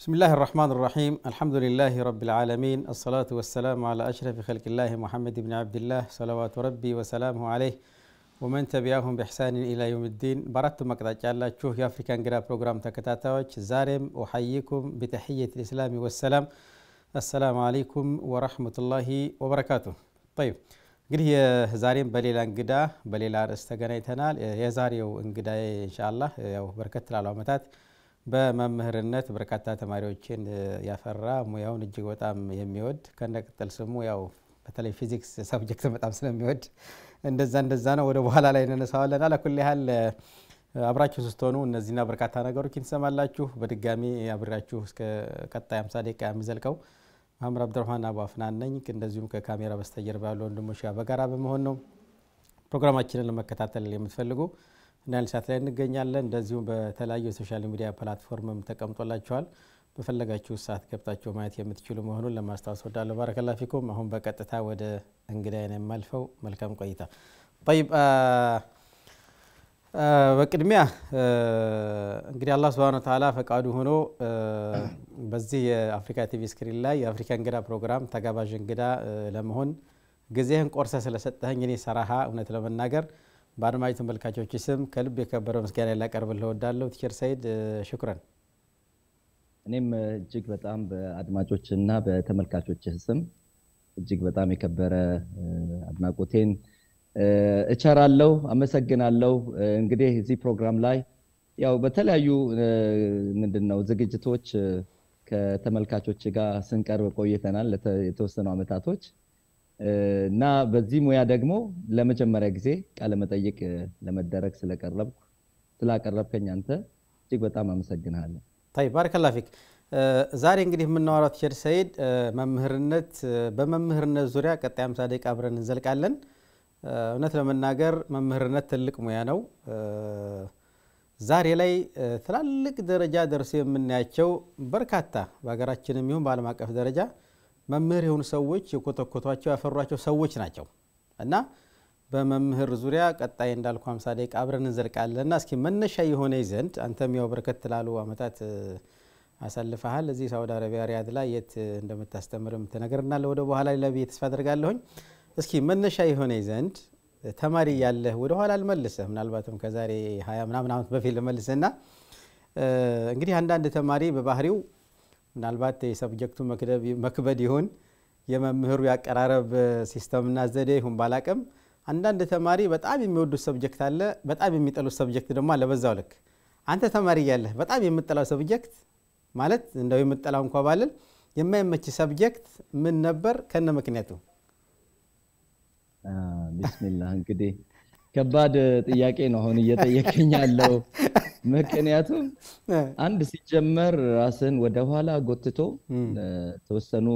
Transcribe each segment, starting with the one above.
بسم الله الرحمن الرحيم الحمد لله رب العالمين الصلاة والسلام على أشرف خلق الله محمد بن عبد الله صلوات ربي وسلامه عليه ومن تبعهم بإحسان إلى يوم الدين برات مقطع الله تشوف يا أفريكان جرا بروجرام تكتاتوج زارم أحييكم بتحية الإسلام والسلام السلام عليكم ورحمة الله وبركاته. طيب እንግዲህ የዛሬም በሌላ እንግዳ በሌላ ርዕስ ተገናኝተናል። የዛሬው እንግዳዬ ኢንሻአላህ ያው በርከት ላሉ አመታት በመምህርነት በርካታ ተማሪዎችን ያፈራ ሙያውን እጅግ በጣም የሚወድ ከነቅጠል ስሙ ያው በተለይ ፊዚክስ ሰብጀክት በጣም ስለሚወድ እንደዛ ነው ወደ በኋላ ላይ እንነሳዋለን። አለኩል ያህል አብራችሁ ስትሆኑ እነዚህና በርካታ ነገሮችን ትሰማላችሁ። በድጋሚ አብራችሁ እስከ ቀጣይ 50 ደቂቃ የሚዘልቀው መሐመድ አብዱራህማን አቡ አፍናን ነኝ። እንደዚሁም ከካሜራ በስተጀርባ ያለው ወንድሞች ጋር በጋራ በመሆን ነው ፕሮግራማችንን ለመከታተል የምትፈልጉ ናይል ሳት ላይ እንገኛለን። እንደዚሁም በተለያዩ ሶሻል ሚዲያ ፕላትፎርምም ተቀምጦላችኋል። በፈለጋችሁ ሰዓት ገብታችሁ ማየት የምትችሉ መሆኑን ለማስታወስ ወዳለሁ። ባረከላሁ ፊኩም። አሁን በቀጥታ ወደ እንግዳዬ ነው የማልፈው። መልካም ቆይታ። طيب በቅድሚያ እንግዲህ አላህ Subhanahu Wa Ta'ala ፈቃዱ ሆኖ በዚህ የአፍሪካ ቲቪ ስክሪን ላይ የአፍሪካ እንግዳ ፕሮግራም ተጋባዥ እንግዳ ለመሆን ጊዜህን ቆርሰ ስለሰጠኸኝ እኔ ሰራሃ እውነት ለመናገር በአድማጭ ተመልካቾች ስም ከልብ የከበረ ምስጋና ላቀርብልህ እወዳለሁ። ቲቸር ሰይድ ሽክራን። እኔም እጅግ በጣም በአድማጮችና በተመልካቾች ስም እጅግ በጣም የከበረ አድናቆቴን እቸራለሁ፣ አመሰግናለሁ። እንግዲህ እዚህ ፕሮግራም ላይ ያው በተለያዩ ምንድነው ዝግጅቶች ከተመልካቾች ጋር ስንቀርብ ቆይተናል የተወሰኑ አመታቶች እና በዚህ ሙያ ደግሞ ለመጀመሪያ ጊዜ ቃለ መጠይቅ ለመደረግ ስላቀረብከኝ አንተ እጅግ በጣም አመሰግናለሁ። طيب بارك الله فيك። ዛሬ እንግዲህ የምናወራው ቲቸር ሰይድ በመምህርነት ዙሪያ ቀጣይ 50 ደቂቃ አብረን እንዘልቃለን። እውነት ለመናገር መምህርነት ትልቅ ሙያ ነው። ዛሬ ላይ ትላልቅ ደረጃ ደርሰው የምናያቸው በርካታ በሀገራችንም ይሁን በዓለም አቀፍ ደረጃ መምህር የሆኑ ሰዎች የኮተኮቷቸው ያፈሯቸው ሰዎች ናቸው እና በመምህር ዙሪያ ቀጣይ እንዳልኩ 50 ደቂቃ አብረን እንዘልቃለንና እስኪ መነሻ የሆነ ይዘንድ አንተም ያው በርከት ላሉ አመታት አሳልፈሃል። እዚህ ሳውዲ አረቢያ ሪያድ ላይ የት እንደምታስተምርም ተነግረናል። ወደ በኋላ ላይ ተስፋ አደርጋለሁ። እስኪ መነሻ የሆነ ይዘንድ ተማሪ ያለህ ወደ ኋላ ልመልስህ ምናልባትም ከዛሬ 20 ምናምን አመት በፊት ልመልስና እንግዲህ አንዳንድ ተማሪ በባህሪው ምናልባት የሰብጀክቱ መክበድ ይሁን የመምህሩ ያቀራረብ ሲስተምና ዘዴ ይሁን ባላቀም አንዳንድ ተማሪ በጣም የሚወዱት ሰብጀክት አለ፣ በጣም የሚጠሉት ሰብጀክት ደግሞ አለ። በዛው ልክ አንተ ተማሪ ያለህ በጣም የምትጠላው ሰብጀክት ማለት እንደው የምትጠላው እንኳን ባልል የማይመች ሰብጀክት ምን ነበር ከነ ምክንያቱ? ቢስሚላህ እንግዲህ ከባድ ጥያቄ ነው አሁን እየጠየቀኝ ያለው። ምክንያቱም አንድ ሲጀመር ራስን ወደ ኋላ ጎትቶ ተወሰኑ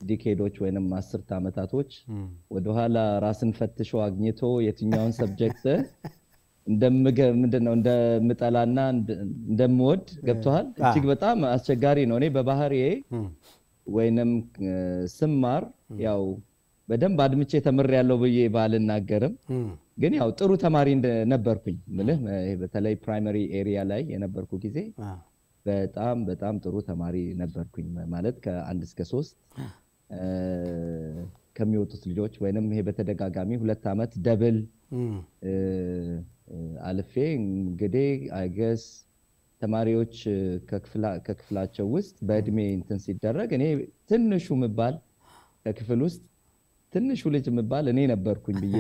ዲኬዶች ወይንም 10 አመታቶች ወደ ኋላ ራስን ፈትሾ አግኝቶ የትኛውን ሰብጀክት ምንድነው እንደምጠላና እንደምወድ ገብቷል። እጅግ በጣም አስቸጋሪ ነው። እኔ በባህሪዬ ወይንም ስማር ያው በደንብ አድምጬ ተመሪያለሁ ብዬ ባልናገርም ግን ያው ጥሩ ተማሪ ነበርኩኝ። በተለይ ፕራይመሪ ኤሪያ ላይ የነበርኩ ጊዜ በጣም ጥሩ ተማሪ ነበርኩኝ። ማለት ከ1 እስከ 3 ከሚወጡት ልጆች ወይንም ይሄ በተደጋጋሚ 2 አመት ደብል አልፌ እንግዲህ አይገስ ተማሪዎች ከክፍላቸው ውስጥ በእድሜ እንትን ሲደረግ እኔ ትንሹ ምባል ከክፍል ውስጥ ትንሹ ልጅ ምባል እኔ ነበርኩኝ ብዬ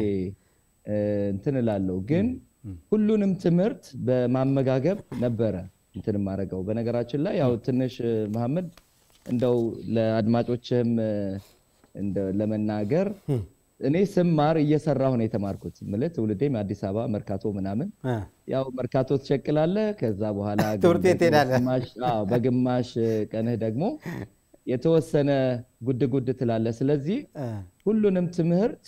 እንትን እላለሁ። ግን ሁሉንም ትምህርት በማመጋገብ ነበረ እንትን ማረጋው። በነገራችን ላይ ያው ትንሽ መሐመድ እንደው ለአድማጮችም ለመናገር እኔ ስማር እየሰራሁ ነው የተማርኩት። ማለት ትውልዴም አዲስ አበባ መርካቶ ምናምን ያው መርካቶ ተሸክላለህ። ከዛ በኋላ በግማሽ ቀንህ ደግሞ የተወሰነ ጉድ ትላለ። ስለዚህ ሁሉንም ትምህርት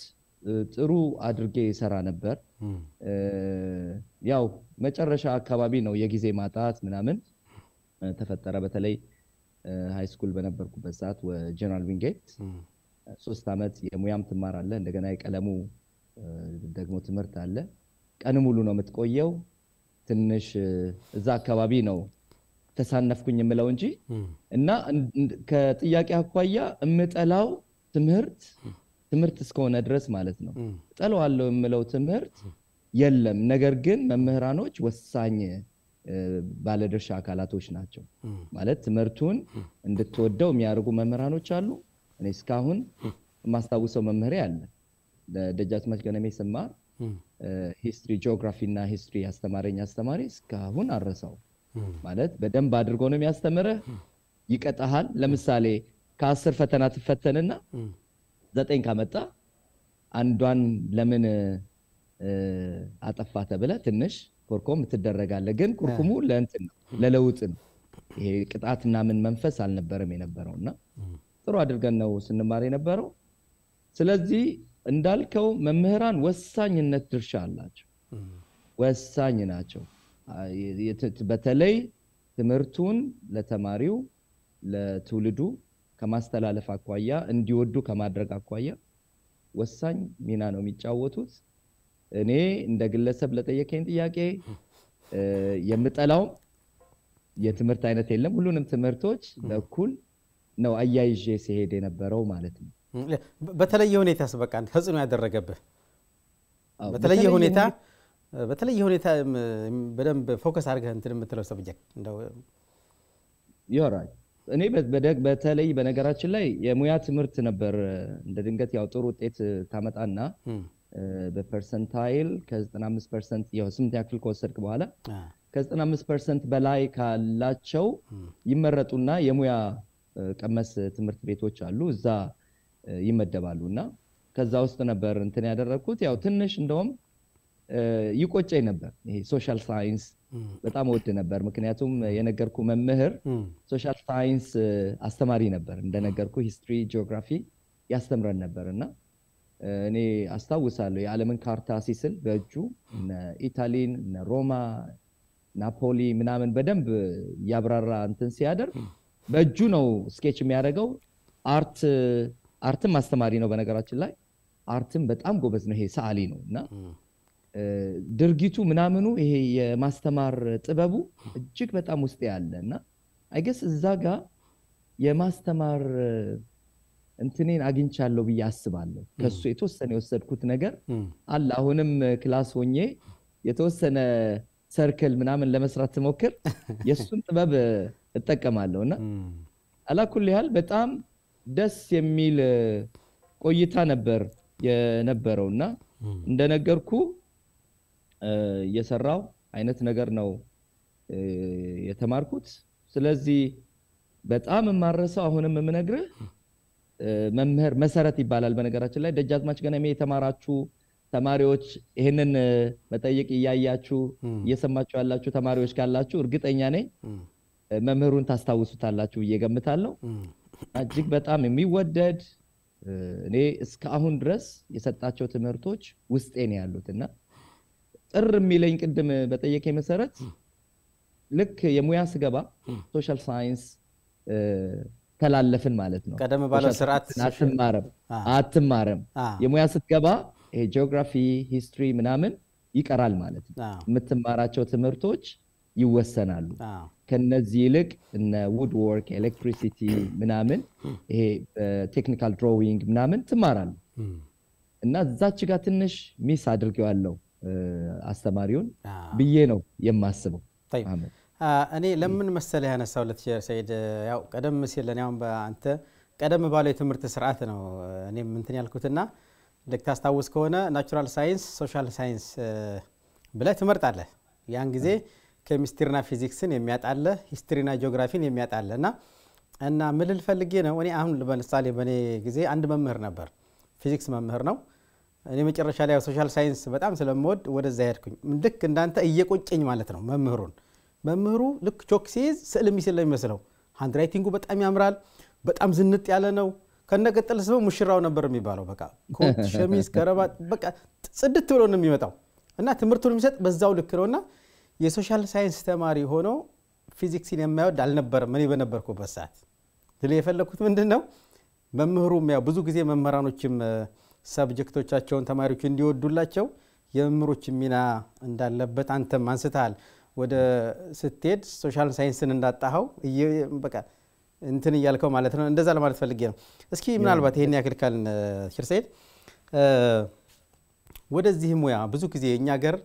ጥሩ አድርጌ ይሰራ ነበር። ያው መጨረሻ አካባቢ ነው የጊዜ ማጣት ምናምን ተፈጠረ። በተለይ ሃይ ስኩል በነበርኩበት ሰዓት ጀነራል ዊንጌት 3 አመት የሙያም ትማራለህ፣ እንደገና የቀለሙ ደግሞ ትምህርት አለ። ቀን ሙሉ ነው የምትቆየው። ትንሽ እዛ አካባቢ ነው ተሳነፍኩኝ የምለው እንጂ እና ከጥያቄ አኳያ እምጠላው ትምህርት እስከሆነ ድረስ ማለት ነው ጠላዋለሁ የምለው ትምህርት የለም ነገር ግን መምህራኖች ወሳኝ ባለድርሻ አካላቶች ናቸው ማለት ትምህርቱን እንድትወደው የሚያደርጉ መምህራኖች አሉ እኔ እስካሁን ማስተዋወሰው መምህሬ አለ ደጃዝማች ገነሜ ስማር ሂስትሪ ጂኦግራፊ እና ሂስትሪ አስተማሪ እስካሁን አረሳው ማለት በደንብ አድርጎ ነው የሚያስተምረው ይቀጣሃል ለምሳሌ ከ10 ፈተና ትፈተንና 9 ካመጣ አንዷን ለምን አጠፋ ተብለ ትንሽ ኮርኮም ትደረጋለ ግን ኩርኩሙ ለእንትን ነው ለለውጥ ነው ይሄ ቅጣትና ምን መንፈስ አልነበረም የነበረውና ጥሩ አድርገን ነው ስንማር የነበረው ስለዚህ እንዳልከው መምህራን ወሳኝነት ድርሻ አላቸው ወሳኝ ናቸው በተለይ ትምህርቱን ለተማሪው ለትውልዱ ከማስተላለፍ አኳያ እንዲወዱ ከማድረግ አኳያ ወሳኝ ሚና ነው የሚጫወቱት እኔ እንደ ግለሰብ ለጠየቀኝ ጥያቄ የምጠላው የትምህርት አይነት የለም ሁሉንም ትምህርቶች በኩል ነው አያይዤ ሲሄድ የነበረው ማለት ነው በተለየ ሁኔታስ በቃ ተጽዕኖ ያደረገብህ በተለየ ሁኔታ በደንብ ፎከስ አድርገህ እንትን የምትለው ሰብጀክት እንደው ይወራል እኔ በተለይ በነገራችን ላይ የሙያ ትምህርት ነበር እንደ ድንገት ያው ጥሩ ውጤት ታመጣና በፐርሰንታይል ከ95% ያው 8 ያክል ከወሰድክ በኋላ ከ95% በላይ ካላቸው ይመረጡና የሙያ ቀመስ ትምህርት ቤቶች አሉ እዛ ይመደባሉና ከዛ ውስጥ ነበር እንትን ያደረኩት ያው ትንሽ እንደውም ይቆጨኝ ነበር ይሄ ሶሻል ሳይንስ በጣም ወድ ነበር ምክንያቱም የነገርኩ መምህር ሶሻል ሳይንስ አስተማሪ ነበር እንደነገርኩ ሂስትሪ ጂኦግራፊ ያስተምረን ነበርና እኔ አስተዋውሳለሁ የዓለምን ካርታ ሲስል በእጁ እነ ኢታሊን እነ ሮማ ናፖሊ ምናምን በደንብ ያብራራ እንትን ሲያደርግ በእጁ ነው ስኬች የሚያደርገው አርትም አስተማሪ ነው በነገራችን ላይ አርትም በጣም ጎበዝ ነው ይሄ ሰዓሊ ነውና ድርጊቱ ምናምኑ ይሄ የማስተማር ጥበቡ እጅግ በጣም ውስጥ ያለና አይገስ እዛጋ የማስተማር እንትኔን አግኝቻለሁ ብዬ አስባለሁ ከሱ የተወሰነ የወሰድኩት ነገር አለ አሁንም ክላስ ሆኜ የተወሰነ ሰርክል ምናምን ለመስራት ተሞክር የሱን ጥበብ እጠቀማለሁና አላኩል ያህል በጣም ደስ የሚል ቆይታ ነበር የነበረውና እንደነገርኩ የሰራው አይነት ነገር ነው የተማርኩት ስለዚህ በጣም ማረሰው አሁንም የምነግርህ መምህር መሰረት ይባላል በነገራችን ላይ ደጃዝማች ገነሜ የተማራችሁ ተማሪዎች ይሄንን መጠየቅ ያያያችሁ እየሰማችሁ ያላችሁ ተማሪዎች ካላችሁ እርግጠኛ ነኝ መምህሩን ታስታውሱታላችሁ እየገምታለሁ እጅግ በጣም የሚወደድ እኔ እስካሁን ድረስ የሰጣቸው ትምህርቶች ውስጤ ነው ያሉትና ጥር የሚለኝ ቅድም በጠየቀኝ መሰረት ልክ የሙያ ስገባ ሶሻል ሳይንስ ተላለፍን ማለት ነው ቀደም ባለው ስርዓት አትማረም የሙያ ስትገባ ይሄ ጂኦግራፊ ሂስትሪ ምናምን ይቀራል ማለት ነው የምትማራቸው ትምህርቶች ይወሰናሉ ከነዚህ ይልቅ እነ ውድ ወርክ ኤሌክትሪሲቲ ምናምን ይሄ ቴክኒካል ድሮዊንግ ምናምን ትማራሉ እና እዛች ጋር ትንሽ ሚስ አድርጌዋለሁ አስተማሪውን ብዬ ነው የማስበው እኔ ለምን መሰለህ ያነሳው ለተሰይድ ያው ቀደም ሲል ለኔ አሁን በአንተ ቀደም ባለው የትምህርት ስርዓት ነው እኔም እንትን ያልኩትና ለታስታውስ ከሆነ ናቹራል ሳይንስ ሶሻል ሳይንስ ብለህ ትመርጣለህ ያን ጊዜ ኬሚስትሪና ፊዚክስን የሚያጣለ ሂስትሪና ጂኦግራፊን የሚያጣለና እና ምልል ፈልጌ ነው እኔ አሁን ለምሳሌ በኔ ጊዜ አንድ መምህር ነበር ፊዚክስ መምህር ነው እኔ መጨረሻ ላይ ሶሻል ሳይንስ በጣም ስለምወድ ወደዛ ሄድኩኝ ልክ እንዳንተ እየቆጨኝ ማለት ነው መምህሩ ልክ ቾክ ሲይዝ ስዕል የሚስል የሚመስለው ሃንድ ራይቲንጉ በጣም ያምራል በጣም ዝንጥ ያለ ነው ከነቀጠል ስሙ ሙሽራው ነበር የሚባለው በቃ ኮት ሸሚዝ ከረባት በቃ ጽድት ብሎ ነው የሚመጣው እና ትምህርቱን የሚሰጥ በዛው ልክ ነውና የሶሻል ሳይንስ ተማሪ ሆኖ ፊዚክስን የማይወድ አልነበረም እኔ በነበርኩበት ሰዓት ስለዚህ የፈለኩት ምንድነው መምህሩም ያው ብዙ ጊዜ መምህራኖችም ሰብጀክቶቻቸውን ተማሪዎች እንዲወዱላቸው የመምህሮች ሚና እንዳለበት አንተም አንስተሃል ወደ ስትሄድ ሶሻል ሳይንስን እንዳጣኸው በቃ እንትን ይያልከው ማለት ነው እንደዛ ለማለት ፈልጌ ነው እስኪ ምናልባት ይሄን ያክል ካልን ሼር ሰይድ ወደዚህ ሙያ ብዙ ጊዜ እኛ ሀገር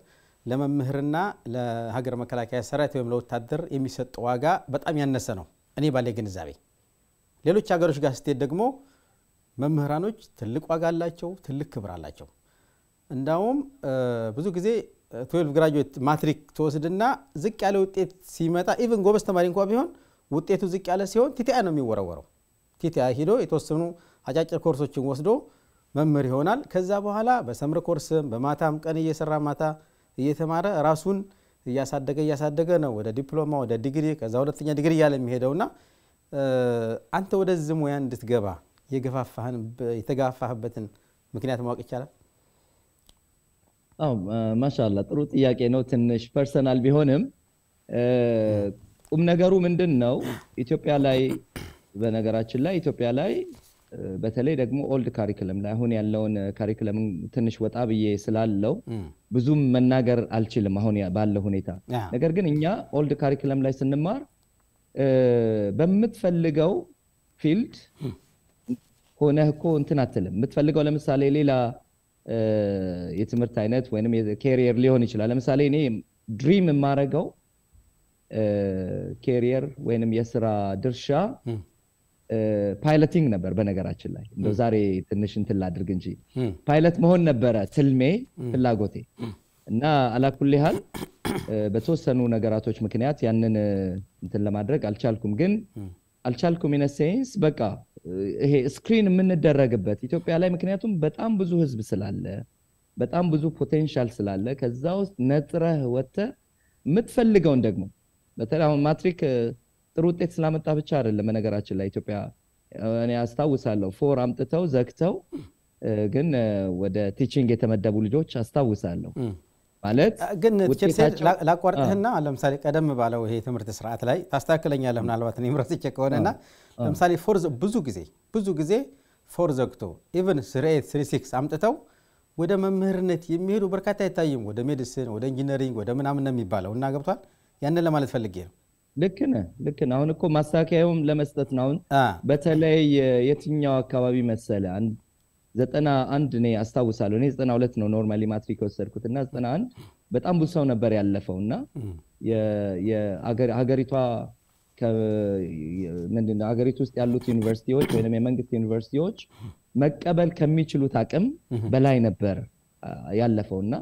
ለመምህርና ለሀገር መከላከያ ሰራዊት ወይም ለወታደር የሚሰጥ ዋጋ በጣም ያነሰ ነው እኔ ባለ ግንዛቤ ሌሎች ሀገሮች ጋር ስትሄድ ደግሞ መምህራኖች ትልቅ ዋጋ አላቸው ትልቅ ክብር አላቸው እንዳውም ብዙ ጊዜ 12 ግራጁዌት ማትሪክ ተወስድና ዝቅ ያለ ውጤት ሲመጣ ኢቭን ጎበዝ ተማሪ እንኳን ቢሆን ውጤቱ ዝቅ ያለ ሲሆን ቲቲአይ ነው የሚወረወረው ቲቲአይ ሄዶ የተወሰኑ አጫጭር ኮርሶችን ወስዶ መምህር ይሆናል ከዛ በኋላ በሰምር ኮርስም በማታም ቀን እየሰራ ማታ እየተማረ ራሱን እያሳደገ ነው ወደ ዲፕሎማ ወደ ዲግሪ ከዛ ሁለተኛ ዲግሪ ያለ የሚሄደውና አንተ ወደዚህ ሙያ እንድትገባ የተጋፋህበትን ምክንያት ማወቅ ይቻላል ማሻአላ ጥሩ ጥያቄ ነው ትንሽ ፐርሰናል ቢሆንም ቁም ነገሩ ምንድነው ኢትዮጵያ ላይ በነገራችን ላይ ኢትዮጵያ ላይ በተለይ ደግሞ ኦልድ ካሪኩለም ላይ አሁን ያለውን ካሪኩለም ትንሽ ወጣ ብዬ ስላለው ብዙም መናገር አልችልም አሁን ባለው ሁኔታ ነገር ግን እኛ ኦልድ ካሪኩለም ላይ ስንማር በመትፈልገው ፊልድ ሆነህኮ እንትን አትልም የምትፈልገው ለምሳሌ ሌላ የትምህርት አይነት ወይንም የካሪየር ሊሆን ይችላል ለምሳሌ እኔ ድሪም የማረጋው ካሪየር ወይንም የሥራ ድርሻ ፓይለቲንግ ነበር በነገራችን ላይ እንደው ዛሬ ትንሽ እንትን ላድርግ እንጂ ፓይለት መሆን ነበረ ትልሜ ፍላጎቴ እና አላኩል ይሃል በተወሰኑ ነገራቶች ምክንያት ያንን እንትን ለማድረግ አልቻልኩም ግን አልቻልኩም ኢን ሴንስ በቃ ይሄ ስክሪን የምንደረግበት ኢትዮጵያ ላይ ምክንያቱም በጣም ብዙ ህዝብ ስላለ በጣም ብዙ ፖቴንሻል ስላለ ከዛ ውስጥ ነጥረህ ወጥተ የምትፈልገውን ደግሞ በተለይ አሁን ማትሪክ ጥሩ ውጤት ስላመጣ ብቻ አይደለም በነገራችን ላይ ኢትዮጵያ እኔ አስታውሳለሁ 4 አምጥተው ዘግተው ግን ወደ ቲቺንግ የተመደቡ ልጆች አስታውሳለሁ ማለት ግን ላቋርጥህና ለምሳሌ ቀደም ባለው ይሄ ትምህርት ስርዓት ላይ ታስተካክለኛለህ ምናልባት እኔ ምረጥቼ ከሆነና ለምሳሌ ብዙ ጊዜ ፎር ዘግቶ ኢቭን 3836 አምጥተው ወደ መምህርነት የሚሄዱ በርካታ አይታይም ወደ ሜዲሲን ወደ ኢንጂነሪንግ ወደ ምናምን ነው የሚባለው እና ገብቷል ያንን ለማለት ፈልጌ ነው ልክ ነህ አሁን እኮ ማስተካከያውም ለመስጠት ነው በተለይ የትኛው አካባቢ መሰለ 91 እኔ አስታውሳለሁ እኔ 92 ነው ኖርማሊ ማትሪክ ወሰድኩትና 91 በጣም ብዙ ሰው ነበር ያለፈውና የሀገሪቷ ምንድነው ሀገሪቱ ውስጥ ያሉት ዩኒቨርሲቲዎች ወይንም የመንግስት ዩኒቨርሲቲዎች መቀበል ከሚችሉት አቅም በላይ ነበር ያለፈውና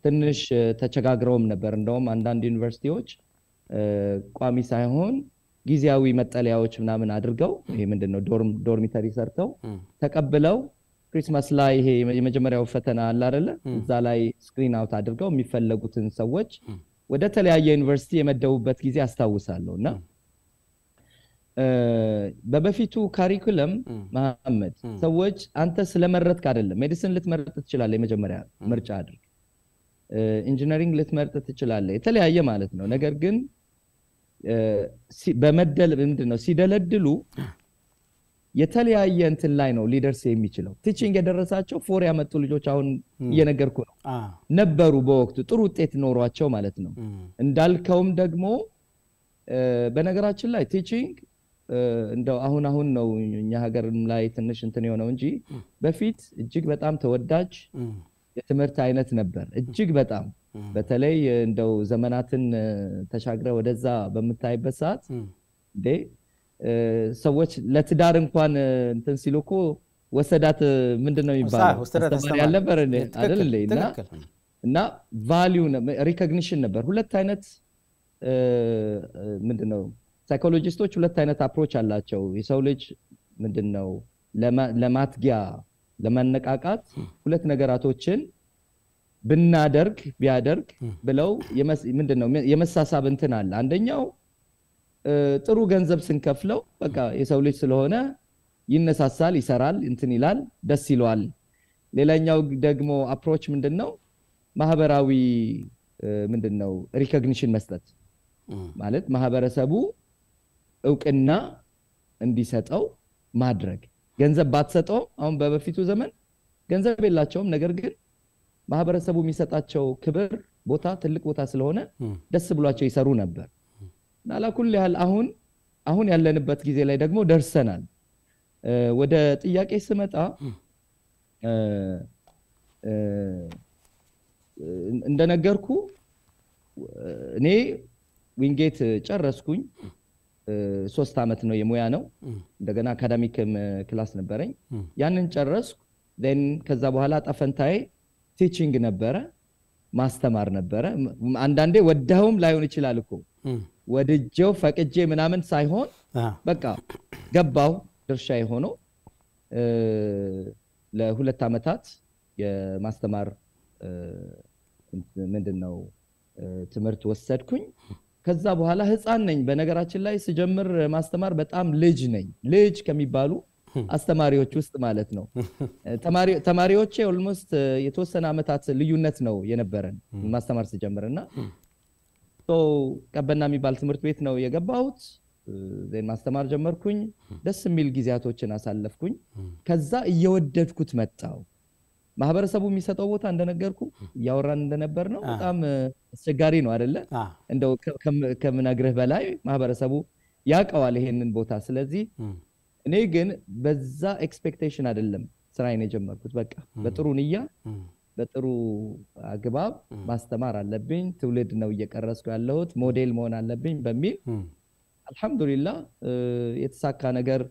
ትንሽ ተቸጋግረውም ነበር እንደውም አንዳንድ ዩኒቨርሲቲዎች ቋሚ ሳይሆን ጊዜያዊ መጠለያዎች ምናምን አድርገው ይሄ ምንድነው ዶርሚተሪ ሰርተው ተቀብለው ክሪስማስ ላይ ይሄ የመጀመሪያው ፈተና አለ አይደለ እዛ ላይ ስክሪን አውት አድርገው የሚፈልጉትን ሰዎች ወደ ተለያየ ዩኒቨርሲቲ የመደቡበት ጊዜ አስታውሳለሁና በበፊቱ ካሪኩለም መሐመድ ሰዎች አንተ ስለመረጥክ አይደለም ሜዲሲን ልትመርጥ ትችላለህ የመጀመሪያ ምርጫ አድርግ ኢንጂነሪንግ ልትመርጥ ትችላለህ የተለያየ ማለት ነው ነገር ግን በመደል ምንድነው ሲደለድሉ የተለያየ እንትን ላይ ነው ሊደርስ የሚችለው ቲቺንግ የደረሳቸው ፎር ያመጡ ልጆች አሁን እየነገርኩ ነው ነበሩ በወቅቱ ጥሩ ውጤት ኖሯቸው ማለት ነው እንዳልከውም ደግሞ በነገራችን ላይ ቲቺንግ እንደው አሁን ነው እኛ ሀገርም ላይ ትንሽ እንትን የሆነው እንጂ በፊት እጅግ በጣም ተወዳጅ የትምህርት አይነት ነበር እጅግ በጣም በተለይ እንደው ዘመናትን ተሻግረ ወደዛ በመታይበት ሰዓት ሰዎች ለትዳር እንኳን እንትን ሲሉኮ ወሰዳት ምንድነው ይባላል አስተማሪ ያለበር አይደል እና ቫልዩ ሪኮግኒሽን ነበር ሁለት አይነት ምንድነው ሳይኮሎጂስቶች ሁለት አይነት አፕሮች አላቸው የሰው ልጅ ምንድነው ለማትጊያ ለማነቃቃት ሁለት ነገራቶችን ቢያደርግ ብለው ምንድነው የመሳሳብ እንትን አለ አንደኛው ጥሩ ገንዘብ ስንከፍለው በቃ የሰው ልጅ ስለሆነ ይነሳሳል ይሰራል እንትን ይላል ደስ ይለዋል ሌላኛው ደግሞ አፕሮች ምንድነው ማህበራዊ ምንድነው ሪኮግኒሽን መስጠት ማለት ማህበረሰቡ ዕውቅና እንዲሰጠው ማድረግ ገንዘብ ባትሰጠው አሁን በበፊቱ ዘመን ገንዘብ የላቸውም ነገር ግን ማህበረሰቡ የሚሰጣቸው ክብር ቦታ ትልቅ ቦታ ስለሆነ ደስ ብሏቸው ይሰሩ ነበር እና ለኩል ያህል አሁን ያለንበት ጊዜ ላይ ደግሞ ደርሰናል ወደ ጥያቄ ስመጣ እንደነገርኩ እኔ ዊንጌት ጨረስኩኝ 3 አመት ነው የሙያ ነው እንደገና አካዳሚክ ክላስ ነበረኝ ያንን ጨረስኩ then ከዛ በኋላ ጣፈንታዬ ቲቺንግ ነበረ ማስተማር ነበረ አንዳንዴ ወዳውም ላይሆን ይችላል እኮ ወድጄው ፈቅጄ ምናምን ሳይሆን በቃ ገባው ድርሻዬ ሆኖ ለ2 አመታት የማስተማር ምንድነው ትምህርት ወሰድኩኝ ከዛ በኋላ ህፃን ነኝ በነገራችን ላይ ስጀምር ማስተማር በጣም ልጅ ከሚባሉ አስተማሪዎች ውስጥ ማለት ነው ተማሪዎቼ ኦልሞስት የተወሰነ አመታት ልዩነት ነው የነበረን ማስተማር ስጀምርና ቀበና የሚባል ትምህርት ቤት ነው የገባሁት ዘን ማስተማር ጀመርኩኝ ደስ የሚል ጊዜያቶችን አሳለፍኩኝ ከዛ እየወደድኩት መጣው ማህበረሰቡ የሚሰጠው ቦታ እንደነገርኩ ያወራን እንደነበር ነው በጣም አስቸጋሪ ነው አይደለ እንደው ከምነግርህ በላይ ማህበረሰቡ ያቀዋል ይሄንን ቦታ ስለዚህ እኔ ግን በዛ ኤክስፔክቴሽን አይደለም ስራዬን የጀመርኩት በቃ በጥሩ ንያ በጥሩ አግባብ ማስተማር አለብኝ ትውልድ ነው እየቀረስኩ ያለሁት ሞዴል መሆን አለብኝ በሚል አልহামዱሊላህ የተሳካ ነገር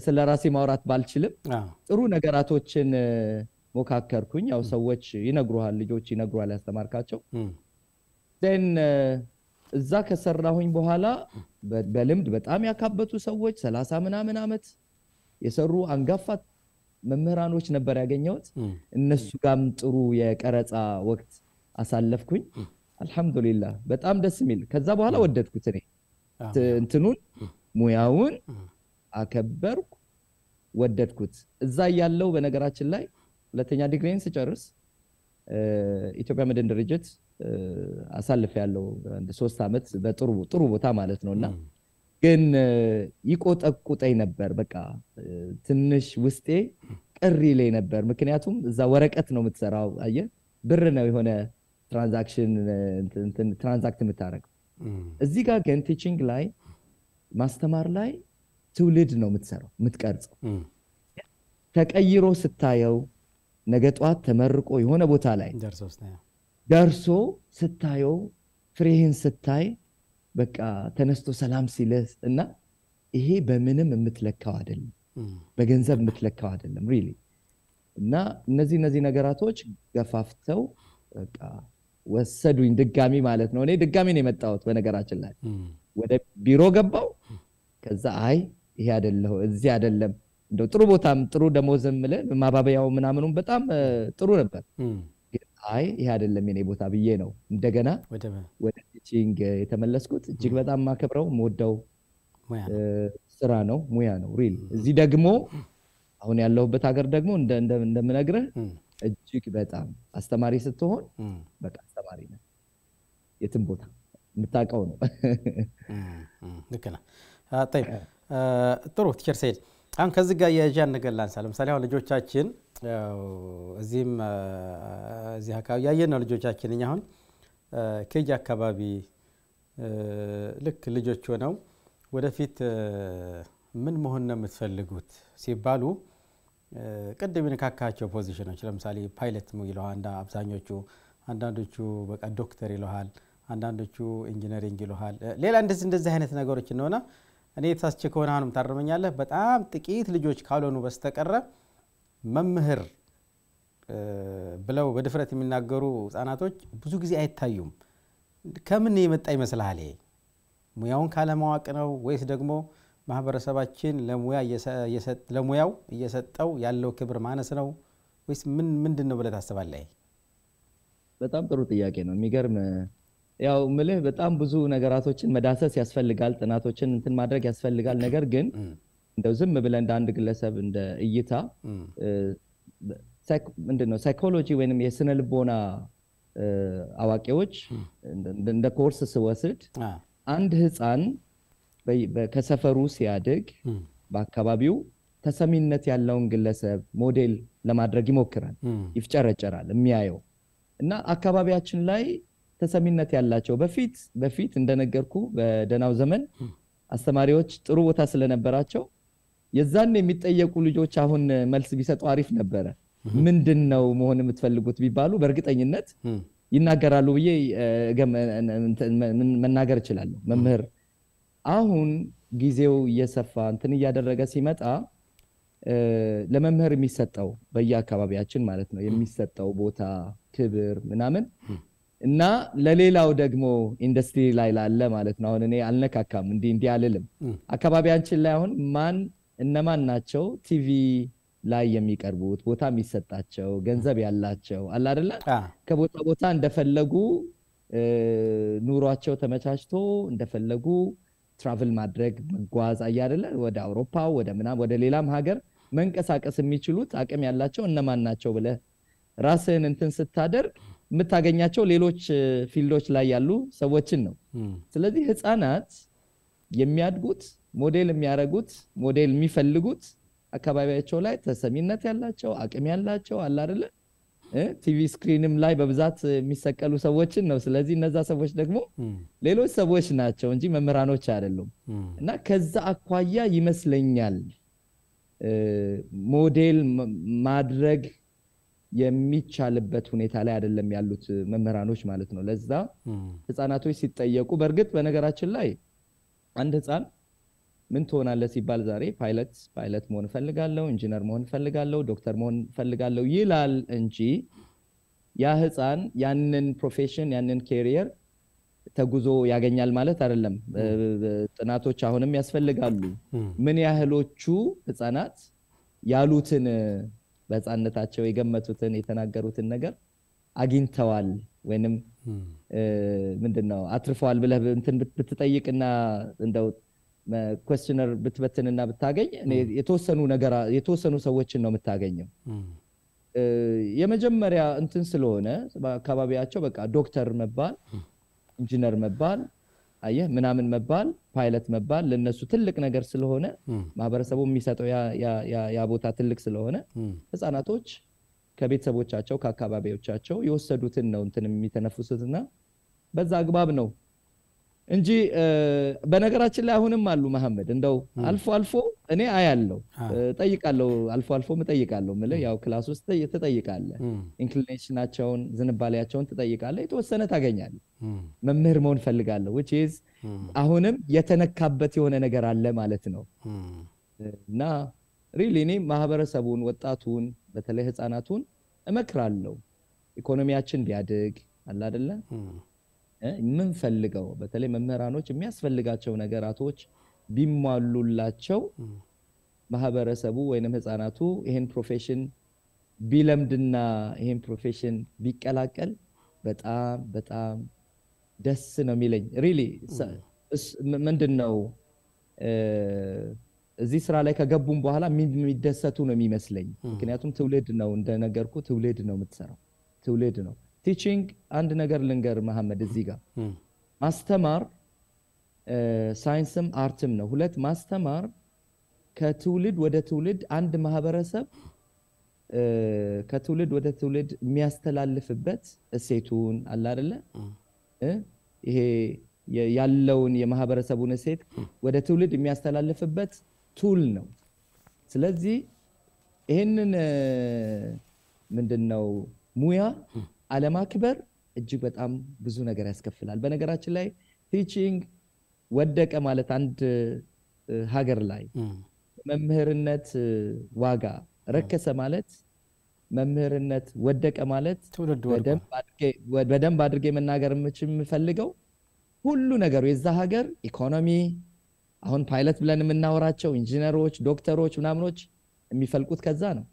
ስለራሴ ማውራት ባልችልም ጥሩ ነገራቶችን ሞካከርኩኝ ያው ሰዎች ይነግሩሃል ልጆች ይነግሩሃል ያስተማርካቸው then እዛ ከሰራሁኝ በኋላ በልምድ በጣም ያካበቱ ሰዎች 30 ምናምን አመት የሰሩ አንጋፋት መምህራኖች ነበር ያገኘሁት እነሱ ጋርም ጥሩ የቀረጻ ወቅት አሳለፍኩኝ አልহামዱሊላህ በጣም ደስ የሚል ከዛ በኋላ ወደድኩት እኔ እንትኑን ሙያውን አከበርኩ ወደድኩት እዛ ያለው በነገራችን ላይ ሁለተኛ ዲግሪን ስጨርስ ኢትዮጵያ መድን ድርጅት አሳልፍ ያለው 3 አመት በጥሩ ቦታ ማለት ነውና ግን ይቆጠቁጠኝ ነበር በቃ ትንሽ ውስጤ ቅሪ ላይ ነበር ምክንያቱም እዛ ወረቀት ነው የምትሰራው አየ ብር ነው የሆነ ትራንዛክት የምታረግ እዚህ ጋር ግን ቲቺንግ ላይ ማስተማር ላይ ትውልድ ነው የምትሰራው የምትቀርጸው ተቀይሮ ስታየው ነገ ጧት ተመርቆ የሆነ ቦታ ላይ ደርሶ ስታየው ፍሬህን ስታይ በቃ ተነስቶ ሰላም ሲለስ እና ይሄ በምንም የምትለካው አይደለም በገንዘብ የምትለካው አይደለም ሪሊ እና እነዚህ ነገራቶች ገፋፍተው በቃ ወሰዱኝ ድጋሚ ማለት ነው እኔ ድጋሚ ነው የመጣሁት በነገራችን ላይ ወደ ቢሮ ገባው ከዛ ይሄ አይደለም እዚህ አይደለም እንደው ጥሩ ቦታም ጥሩ ደሞዝም ማባበያው ምናምኑም በጣም ጥሩ ነበር ይሄ አይደለም የኔ ቦታ ብዬ ነው እንደገና ወደ ቲቺንግ የተመለስኩት እጅግ በጣም ማከብረው ሞደው ስራ ነው ሙያ ነው ሪል እዚህ ደግሞ አሁን ያለሁበት ሀገር ደግሞ እንደምነግርህ እጅግ በጣም አስተማሪ ስትሆን በቃ አስተማሪ ነው የትም ቦታ የምታውቀው ነው ልክ ነህ طيب ጥሩ ቲቸር ሰይድ አሁን ከዚህ ጋር የጃን ነገር ላንሳ ለምሳሌ አሁን ልጆቻችን እዚህ አካባቢ ያየነው ልጆቻችን እኛ አሁን ከጂ አካባቢ ልክ ልጆች ሆነው ወደፊት ምን መሆን ነው የምትፈልጉት ሲባሉ ቀደም የነካካቸው ፖዚሽኖች ለምሳሌ ፓይለት ነው ይለዋል አብዛኞቹ አንዳንዶቹ በቃ ዶክተር ይለዋል አንዳንዶቹ ኢንጂነሪንግ ይለዋል ሌላ እንደዚህ አይነት ነገሮች ነውና እኔ ታስቸ ከሆነ አሁንም ታረመኛለህ በጣም ጥቂት ልጆች ካልሆኑ በስተቀረ መምህር ብለው በድፍረት የሚናገሩ ህፃናቶች ብዙ ጊዜ አይታዩም ከምን የመጣ ይመስላል ሙያውን ካለማወቅ ነው ወይስ ደግሞ ማህበረሰባችን ለሙያው እየሰጠው ያለው ክብር ማነስ ነው ወይስ ምንድነው ብለህ ታስባለህ በጣም ጥሩ ጥያቄ ነው የሚገርም ያው ምልህ በጣም ብዙ ነገራቶችን መዳሰስ ያስፈልጋል ጥናቶችን እንትን ማድረግ ያስፈልጋል ነገር ግን እንደው ዝም ብለን እንደ አንድ ግለሰብ እንደ እይታ ምንድነው ሳይኮሎጂ ወይንም የስነ ልቦና አዋቂዎች እንደ ኮርስ ስወስድ አንድ ህፃን ከሰፈሩ ሲያድግ በአካባቢው ተሰሚነት ያለውን ግለሰብ ሞዴል ለማድረግ ይሞክራል ይፍጨረጨራል የሚያየው እና አካባቢያችን ላይ ተሰሚነት ያላቸው በፊት እንደነገርኩ በደናው ዘመን አስተማሪዎች ጥሩ ቦታ ስለነበራቸው የዛን የሚጠየቁ ልጆች አሁን መልስ ቢሰጡ አሪፍ ነበር ምንድነው መሆን የምትፈልጉት ቢባሉ በእርግጠኝነት ይናገራሉ ብዬ መናገር እችላለሁ መምህር አሁን ጊዜው እየሰፋ እንትን እያደረገ ሲመጣ ለመምህር የሚሰጠው በየአካባቢያችን ማለት ነው የሚሰጠው ቦታ ክብር ምናምን እና ለሌላው ደግሞ ኢንዱስትሪ ላይ ላለ ማለት ነው አሁን እኔ አልነካካም እንዲህ አልልም አካባቢያችን ላይ አሁን እነማን ናቸው ቲቪ ላይ የሚቀርቡት ቦታ የሚሰጣቸው ገንዘብ ያላቸው አለ አይደለ ከቦታ ቦታ እንደፈለጉ ኑሯቸው ተመቻችቶ እንደፈለጉ ትራቨል ማድረግ መጓዝ አይደለ ወደ አውሮፓ ወደ ሌላም ሀገር መንቀሳቀስ የሚችሉት አቅም ያላቸው እነማን ናቸው ብለ ራስህን እንትን ስታደርግ የምታገኛቸው ሌሎች ፊልዶች ላይ ያሉ ሰዎችን ነው ስለዚህ ህፃናት የሚያድጉት ሞዴል የሚያረጉት ሞዴል የሚፈልጉት አካባቢያቸው ላይ ተሰሚነት ያላቸው አቅም ያላቸው አለ አይደለ ቲቪ ስክሪንም ላይ በብዛት የሚሰቀሉ ሰዎችን ነው ስለዚህ እነዛ ሰዎች ደግሞ ሌሎች ሰዎች ናቸው እንጂ መምህራኖች አይደሉም እና ከዛ አኳያ ይመስለኛል ሞዴል ማድረግ የሚቻልበት ሁኔታ ላይ አይደለም ያሉት መምህራኖች ማለት ነው ለዛ ህፃናቶች ሲጠየቁ በርግጥ በነገራችን ላይ አንድ ህፃን ምን ትሆናለህ ሲባል ዛሬ ፓይለት መሆን ፈልጋለሁ ኢንጂነር መሆን ፈልጋለሁ ዶክተር መሆን ፈልጋለሁ ይላል እንጂ ያ ህፃን ያንን ፕሮፌሽን ያንን ካሪየር ተጉዞ ያገኛል ማለት አይደለም ጥናቶች አሁንም ያስፈልጋሉ ምን ያህሎቹ ህፃናት ያሉትን በህፃንነታቸው የገመቱትን የተናገሩትን ነገር አግኝተዋል ወይንም ምንድነው አትርፈዋል ብለህ እንትን ብትጠይቅና እንደው ኩዌስቸነር ብትበትንና ብታገኝ የተወሰኑ ሰዎችን ነው የምታገኘው የመጀመሪያ እንትን ስለሆነ በአካባቢያቸው በቃ ዶክተር መባል ኢንጂነር መባል አየህ ምናምን መባል ፓይለት መባል ለነሱ ትልቅ ነገር ስለሆነ ማህበረሰቡ የሚሰጠው ያ ቦታ ትልቅ ስለሆነ ህፃናቶች ከቤተሰቦቻቸው ከአካባቢዎቻቸው የወሰዱትን ነው እንትን የሚተነፍሱትና በዛ አግባብ ነው እንጂ በነገራችን ላይ አሁንም አሉ መሐመድ እንደው አልፎ እኔ አያለው ጠይቃለሁ አልፎ መጠይቃለሁ ማለት ያው ክላስ ውስጥ ተጠይቃለህ ኢንክሊኔሽናቸውን ዝንባሌያቸውን ተጠይቃለህ የተወሰነ ታገኛለህ መምህር መሆን ፈልጋለሁ which is አሁንም የተነካበት የሆነ ነገር አለ ማለት ነው እና ሪሊ እኔ ማህበረሰቡን ወጣቱን በተለይ ህፃናቱን እመክራለሁ ኢኮኖሚያችን ቢያድግ አለ አይደለ ምን ፈልገው በተለይ መምህራኖች የሚያስፈልጋቸው ነገራቶች ቢሟሉላቸው ማህበረሰቡ ወይንም ህፃናቱ ይሄን ፕሮፌሽን ቢለምድና ይሄን ፕሮፌሽን ቢቀላቀል በጣም ደስ ነው የሚለኝ ሪሊ ምንድነው እዚህ ስራ ላይ ከገቡም በኋላ የሚደሰቱ ነው የሚመስለኝ ምክንያቱም ትውልድ ነው እንደነገርኩ ትውልድ ነው የምትሰራው ትውልድ ነው ቲቺንግ አንድ ነገር ልንገር መሐመድ እዚህ ጋር ማስተማር ሳይንስም አርትም ነው ሁለት ማስተማር ከትውልድ ወደ ትውልድ አንድ ማህበረሰብ ከትውልድ ወደ ትውልድ የሚያስተላልፍበት እሴቱን አለ አይደለ ይሄ ያለውን የማህበረሰቡን እሴት ወደ ትውልድ የሚያስተላልፍበት ቱል ነው ስለዚህ ይሄንን ምንድነው ሙያ አለማክበር እጅግ በጣም ብዙ ነገር ያስከፍላል በነገራችን ላይ ቲቺንግ ወደቀ ማለት አንድ ሀገር ላይ መምህርነት ዋጋ ረከሰ ማለት መምህርነት ወደቀ ማለት በደንብ አድርጌ መናገር የምፈልገው ሁሉ ነገሩ የዛ ሀገር ኢኮኖሚ አሁን ፓይለት ብለን የምናወራቸው ኢንጂነሮች ዶክተሮች ምናምኖች የሚፈልቁት ከዛ ነው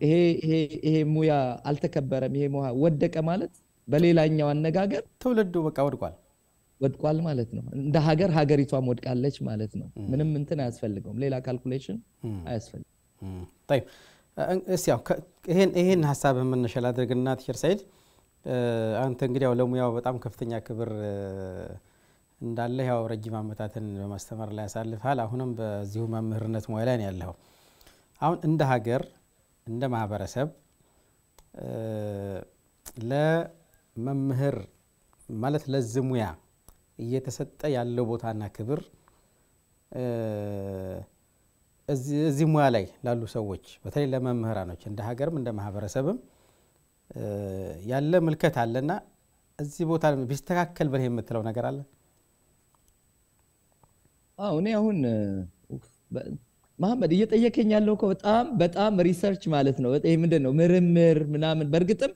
ይሄ ሙያ አልተከበረም ይሄ ሙያ ወደቀ ማለት በሌላኛው አነጋገር ትውልዱ በቃ ወድቋል ማለት ነው እንደ ሀገሪቷም ወድቃለች ማለት ነው ምንም እንትን አያስፈልገውም ሌላ ካልኩሌሽን አያስፈልግም طيب እስያው ይሄን ሐሳብ መነሻ ላድርግና ቲቸር ሰይድ አንተ እንግዲህ ያው ለሙያው በጣም ከፍተኛ ክብር እንዳለ ያው ረጅም አመታትን በማስተማር ላይ ያሳልፋል አሁንም በዚሁ መምህርነት ሙያ ላይ ያለው አሁን እንደ ሀገር እንደ ማህበረሰብ ለመምህር ማለት ለዝሙያ እየተሰጠ ያለው ቦታና ክብር እዚህ ሙያ ላይ ላሉ ሰዎች በተለይ ለመምህራኖች እንደ ሀገርም እንደ ማህበረሰብም ያለ ምልከት አለና እዚህ ቦታ ቢስተካከል ብለህ የምትለው ነገር አለ? እኔ አሁን መሐመድ እየጠየቀኝ ያለው እኮ በጣም ሪሰርች ማለት ነው። ይሄ ምንድነው ምርምር ምናምን በእርግጥም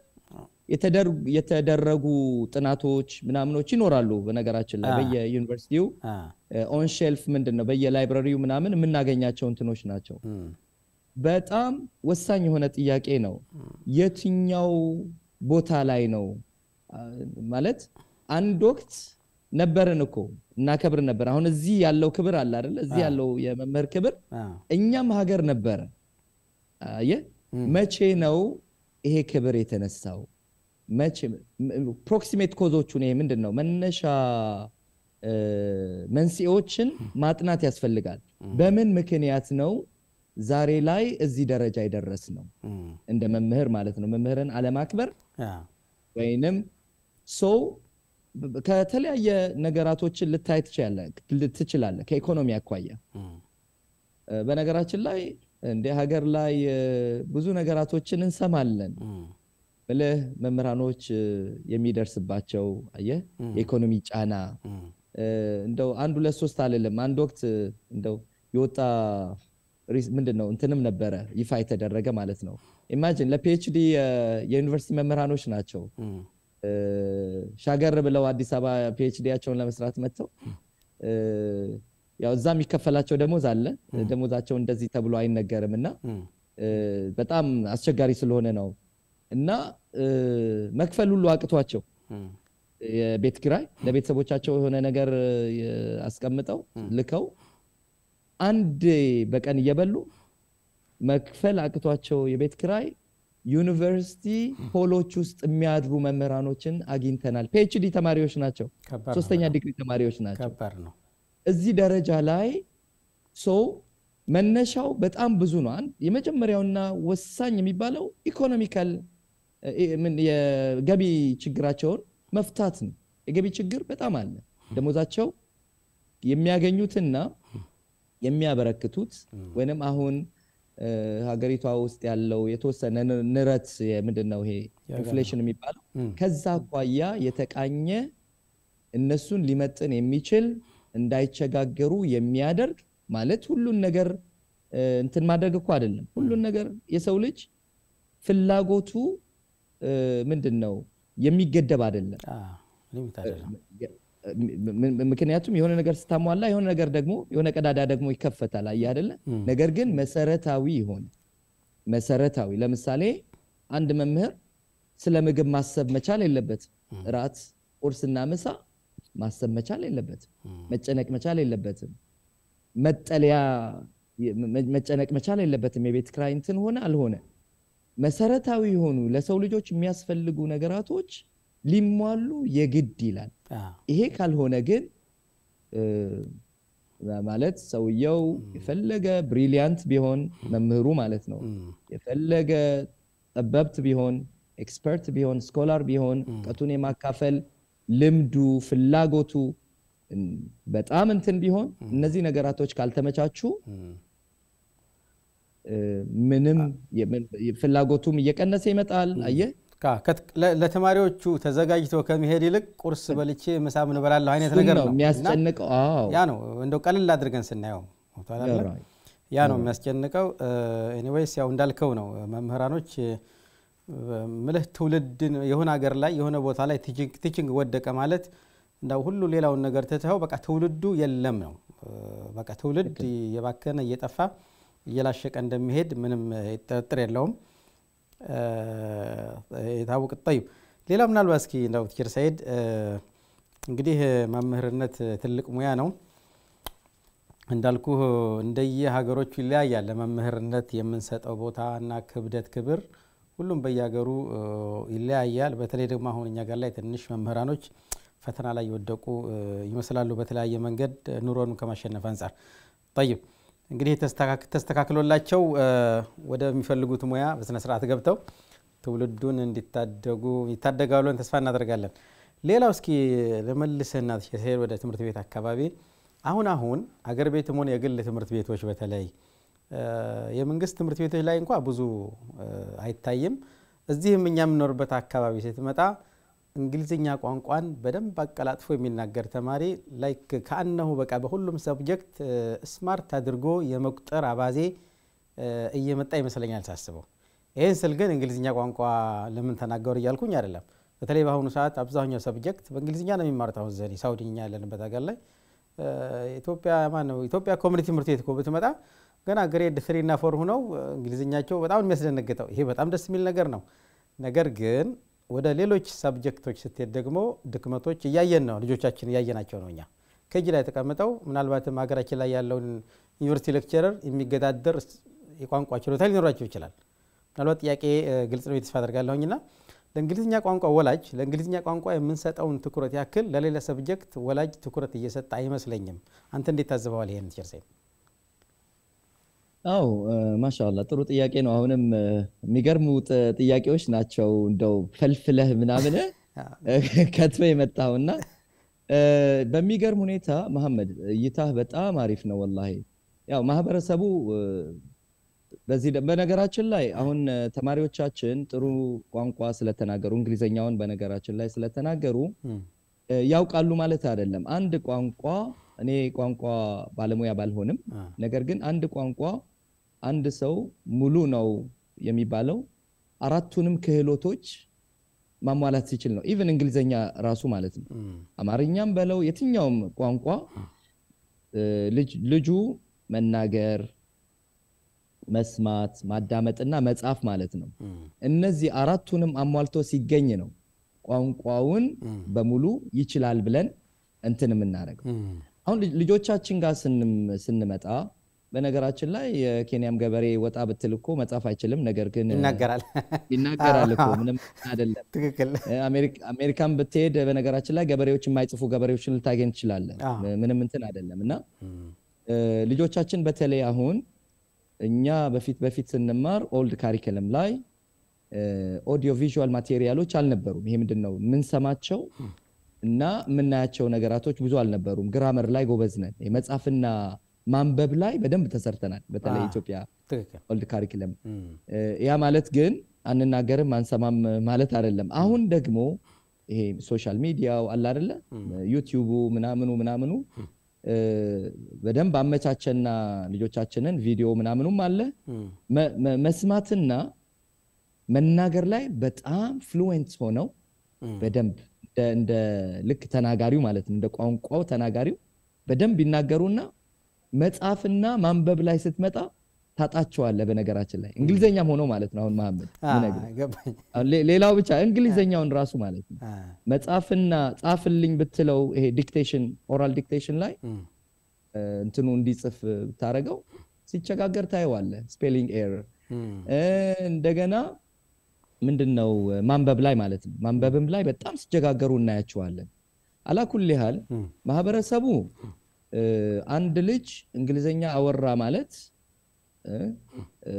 የተደረጉ ጥናቶች ምናምኖች ይኖራሉ። በነገራችን ላይ በየዩኒቨርሲቲው ኦን ሼልፍ ምንድነው በየላይብራሪው ምናምን የምናገኛቸው እንትኖች ናቸው። በጣም ወሳኝ የሆነ ጥያቄ ነው። የትኛው ቦታ ላይ ነው ማለት አንድ ወቅት ነበርን እኮ እናከብር ነበር። አሁን እዚህ ያለው ክብር አለ አይደል? እዚህ ያለው የመምህር ክብር እኛም ሀገር ነበር። መቼ ነው ይሄ ክብር የተነሳው? መቼ ፕሮክሲሜት ኮዞቹን ይሄ ምንድነው መነሻ መንስኤዎችን ማጥናት ያስፈልጋል። በምን ምክንያት ነው ዛሬ ላይ እዚህ ደረጃ ይደረስ ነው እንደ መምህር ማለት ነው። መምህርን አለማክበር ወይንም ሰው ከተለያየ ነገራቶችን ልታይ ትችላለህ ከኢኮኖሚ አኳያ። በነገራችን ላይ እንደ ሀገር ላይ ብዙ ነገራቶችን እንሰማለን። በለህ መምህራኖች የሚደርስባቸው አየህ የኢኮኖሚ ጫና እንደው አንድ ሁለት ሶስት አይደለም። አንድ ወቅት እንደው የወጣ ምንድነው እንትንም ነበረ ይፋ የተደረገ ማለት ነው። ኢማጂን ለፒኤችዲ የዩኒቨርሲቲ መምህራኖች ናቸው ሻገር ብለው አዲስ አበባ ፒኤችዲያቸውን ለመስራት መጥተው ያው እዛም ይከፈላቸው ደሞዝ አለ። ደሞዛቸው እንደዚህ ተብሎ አይነገርምና በጣም አስቸጋሪ ስለሆነ ነው እና መክፈል ሁሉ አቅቷቸው የቤት ኪራይ ለቤተሰቦቻቸው የሆነ ነገር አስቀምጠው ልከው አንድ በቀን እየበሉ መክፈል አቅቷቸው የቤት ኪራይ ዩኒቨርሲቲ ሆሎች ውስጥ የሚያድሩ መምህራኖችን አግኝተናል። ፒኤችዲ ተማሪዎች ናቸው፣ ሶስተኛ ዲግሪ ተማሪዎች ናቸው። ከባድ ነው። እዚህ ደረጃ ላይ መነሻው በጣም ብዙ ነው። የመጀመሪያውና ወሳኝ የሚባለው ኢኮኖሚካል የገቢ ችግራቸውን መፍታት ነው። የገቢ ችግር በጣም አለ። ደሞዛቸው የሚያገኙትና የሚያበረክቱት ወይንም አሁን ሀገሪቷ ውስጥ ያለው የተወሰነ ንረት ምንድነው ይሄ ኢንፍሌሽን የሚባለው ከዛ አኳያ የተቃኘ እነሱን ሊመጥን የሚችል እንዳይቸጋገሩ የሚያደርግ ማለት ሁሉን ነገር እንትን ማድረግ እኮ አይደለም። ሁሉን ነገር የሰው ልጅ ፍላጎቱ ምንድነው የሚገደብ አይደለም። ምክንያቱም የሆነ ነገር ስታሟላ የሆነ ነገር ደግሞ የሆነ ቀዳዳ ደግሞ ይከፈታል አይደለ? ነገር ግን መሰረታዊ ለምሳሌ አንድ መምህር ስለ ምግብ ማሰብ መቻል የለበትም። ራት ቁርስና ምሳ ማሰብ መቻል የለበትም። መጨነቅ መቻል የለበትም። መጠለያ መጨነቅ መቻል የለበትም። የቤት ኪራይ እንትን ሆነ አልሆነ መሰረታዊ የሆኑ ለሰው ልጆች የሚያስፈልጉ ነገራቶች ሊሟሉ የግድ ይላል። ይሄ ካልሆነ ግን ማለት ሰውየው የፈለገ ብሪሊያንት ቢሆን መምህሩ ማለት ነው የፈለገ ጠበብት ቢሆን ኤክስፐርት ቢሆን ስኮላር ቢሆን እውቀቱን የማካፈል ልምዱ ፍላጎቱ በጣም እንትን ቢሆን እነዚህ ነገራቶች ካልተመቻቹ ምንም ፍላጎቱም እየቀነሰ ይመጣል። አየህ ለተማሪዎቹ ተዘጋጅተው ከመሄድ ይልቅ ቁርስ በልቼ ምሳ ምን እበላለሁ አይነት ነገር ነው የሚያስጨንቀው። ያ ነው እንደው ቀለል አድርገን ስናየው ያ ነው የሚያስጨንቀው። ኤኒዌይስ ያው እንዳልከው ነው መምህራኖች ምልህ ትውልድን የሆነ ሀገር ላይ የሆነ ቦታ ላይ ቲቺንግ ወደቀ ማለት እንዳው ሁሉ ሌላውን ነገር ተተው በቃ ትውልዱ የለም ነው። በቃ ትውልድ የባከነ እየጠፋ እየላሸቀ እንደሚሄድ ምንም ጥርጥር የለውም። የታወቀ طيب ሌላ ምናልባት እስኪ እንዳው ቲቸር ሰይድ እንግዲህ መምህርነት ትልቅ ሙያ ነው እንዳልኩ እንደየ ሀገሮቹ ይለያያል። ለመምህርነት የምንሰጠው ቦታና ክብደት ክብር ሁሉም በየሀገሩ ይለያያል። በተለይ ደግሞ አሁን እኛ ጋር ላይ ትንሽ መምህራኖች ፈተና ላይ ይወደቁ ይመስላሉ በተለያየ መንገድ ኑሮን ከማሸነፍ አንፃር طيب እንግዲህ ተስተካክሎላቸው ወደ የሚፈልጉት ሙያ በስነ ስርዓት ገብተው ትውልዱን እንዲታደጉ ይታደጋሉን ተስፋ እናደርጋለን። ሌላው እስኪ ለመልሰና ተሸሄር ወደ ትምህርት ቤት አካባቢ አሁን አገር ቤትም ሆነ የግል ትምህርት ቤቶች በተለይ የመንግስት ትምህርት ቤቶች ላይ እንኳን ብዙ አይታይም። እዚህም እኛ የምንኖርበት አካባቢ ስትመጣ እንግሊዝኛ ቋንቋን በደንብ አቀላጥፎ የሚናገር ተማሪ ላይክ ካነሁ በቃ በሁሉም ሰብጀክት ስማርት አድርጎ የመቁጠር አባዜ እየመጣ ይመስለኛል ሳስበው። ይሄን ስል ግን እንግሊዝኛ ቋንቋ ለምን ተናገሩ እያልኩኝ አይደለም። በተለይ በአሁኑ ሰዓት አብዛኛው ሰብጀክት በእንግሊዝኛ ነው የሚማሩት። አሁን ዘኔ ሳውዲኛ ያለንበት ሀገር ላይ ኢትዮጵያ ኮሚኒቲ ትምህርት ቤት እኮ ብትመጣ ገና ግሬድ 3 እና 4 ሆነው እንግሊዝኛቸው በጣም የሚያስደነግጠው ይሄ በጣም ደስ የሚል ነገር ነው። ነገር ግን ወደ ሌሎች ሰብጀክቶች ስትሄድ ደግሞ ድክመቶች እያየን ነው። ልጆቻችን እያየናቸው ነው። እኛ ከጂ ላይ ተቀምጠው ምናልባትም ሀገራችን ላይ ያለውን ዩኒቨርሲቲ ሌክቸረር የሚገዳደር የቋንቋ ችሎታ ሊኖራቸው ይችላል። ምናልባት ጥያቄ ግልጽ ነው ተስፋ አደርጋለሁኝና ለእንግሊዝኛ ቋንቋ ወላጅ ለእንግሊዝኛ ቋንቋ የምንሰጠውን ትኩረት ያክል ለሌላ ሰብጀክት ወላጅ ትኩረት እየሰጠ አይመስለኝም። አንተ እንዴት ታዘበዋል ይሄን ቸርሰይ? አው ማሻአላህ ጥሩ ጥያቄ ነው። አሁንም የሚገርሙ ጥያቄዎች ናቸው። እንደው ፈልፍለህ ምናምን ከትበ የመጣውና በሚገርም ሁኔታ መሐመድ እይታህ በጣም አሪፍ ነው ወላሂ። ያው ማህበረሰቡ በዚህ በነገራችን ላይ አሁን ተማሪዎቻችን ጥሩ ቋንቋ ስለተናገሩ እንግሊዘኛውን በነገራችን ላይ ስለተናገሩ ያውቃሉ ማለት አይደለም። አንድ ቋንቋ እኔ ቋንቋ ባለሙያ ባልሆንም ነገር ግን አንድ ቋንቋ አንድ ሰው ሙሉ ነው የሚባለው አራቱንም ክህሎቶች ማሟላት ሲችል ነው። ኢቭን እንግሊዘኛ ራሱ ማለት ነው። አማርኛም በለው የትኛውም ቋንቋ ልጁ መናገር መስማት ማዳመጥና መጻፍ ማለት ነው። እነዚህ አራቱንም አሟልቶ ሲገኝ ነው ቋንቋውን በሙሉ ይችላል ብለን እንትን የምናደርገው። አሁን ልጆቻችን ጋር ስንመጣ በነገራችን ላይ የኬንያም ገበሬ ወጣ ብትልኮ መጻፍ አይችልም፣ ነገር ግን ይናገራል እኮ ምንም አይደለም። ትክክል። አሜሪካን ብትሄድ በነገራችን ላይ ገበሬዎች የማይጽፉ ገበሬዎችን ልታገኝ ትችላለህ። ምንም እንትን አይደለምና ልጆቻችን በተለይ አሁን እኛ በፊት ስንማር ኦልድ ካሪኩለም ላይ ኦዲዮ ቪዥዋል ማቴሪያሎች አልነበሩም። ይሄ ምንድነው ምንሰማቸው እና ምናያቸው ነገራቶች ብዙ አልነበሩም። ግራመር ላይ ጎበዝ ነን። መጻፍና ማንበብ ላይ በደንብ ተሰርተናል። በተለይ ኢትዮጵያ ኦልድ ካሪኩለም ያ ማለት ግን አንናገርም አንሰማም ማለት አይደለም። አሁን ደግሞ ይሄ ሶሻል ሚዲያው አለ አይደለ ዩቲዩቡ ምናምኑ በደንብ አመቻቸና ልጆቻችንን ቪዲዮ ምናምኑም አለ መስማትና መናገር ላይ በጣም ፍሉዌንት ሆነው በደንብ እንደ ልክ ተናጋሪው ማለት እንደ ቋንቋው ተናጋሪው በደንብ ይናገሩና መጻፍና ማንበብ ላይ ስትመጣ ታጣቸዋለ። በነገራችን ላይ እንግሊዘኛም ሆኖ ማለት ነው። አሁን መሐመድ ሌላው ብቻ እንግሊዘኛውን ራሱ ማለት ነው መጻፍና ጻፍልኝ ብትለው ይሄ ዲክቴሽን ኦራል ዲክቴሽን ላይ እንትኑ እንዲጽፍ ታረጋው ሲቸጋገር ታየዋለ። ስፔሊንግ ኤረር እንደገና ምንድነው ማንበብ ላይ ማለት ነው። ማንበብም ላይ በጣም ሲቸጋገሩ እናያቸዋለን። አላኩል ይሃል ማህበረሰቡ አንድ ልጅ እንግሊዘኛ አወራ ማለት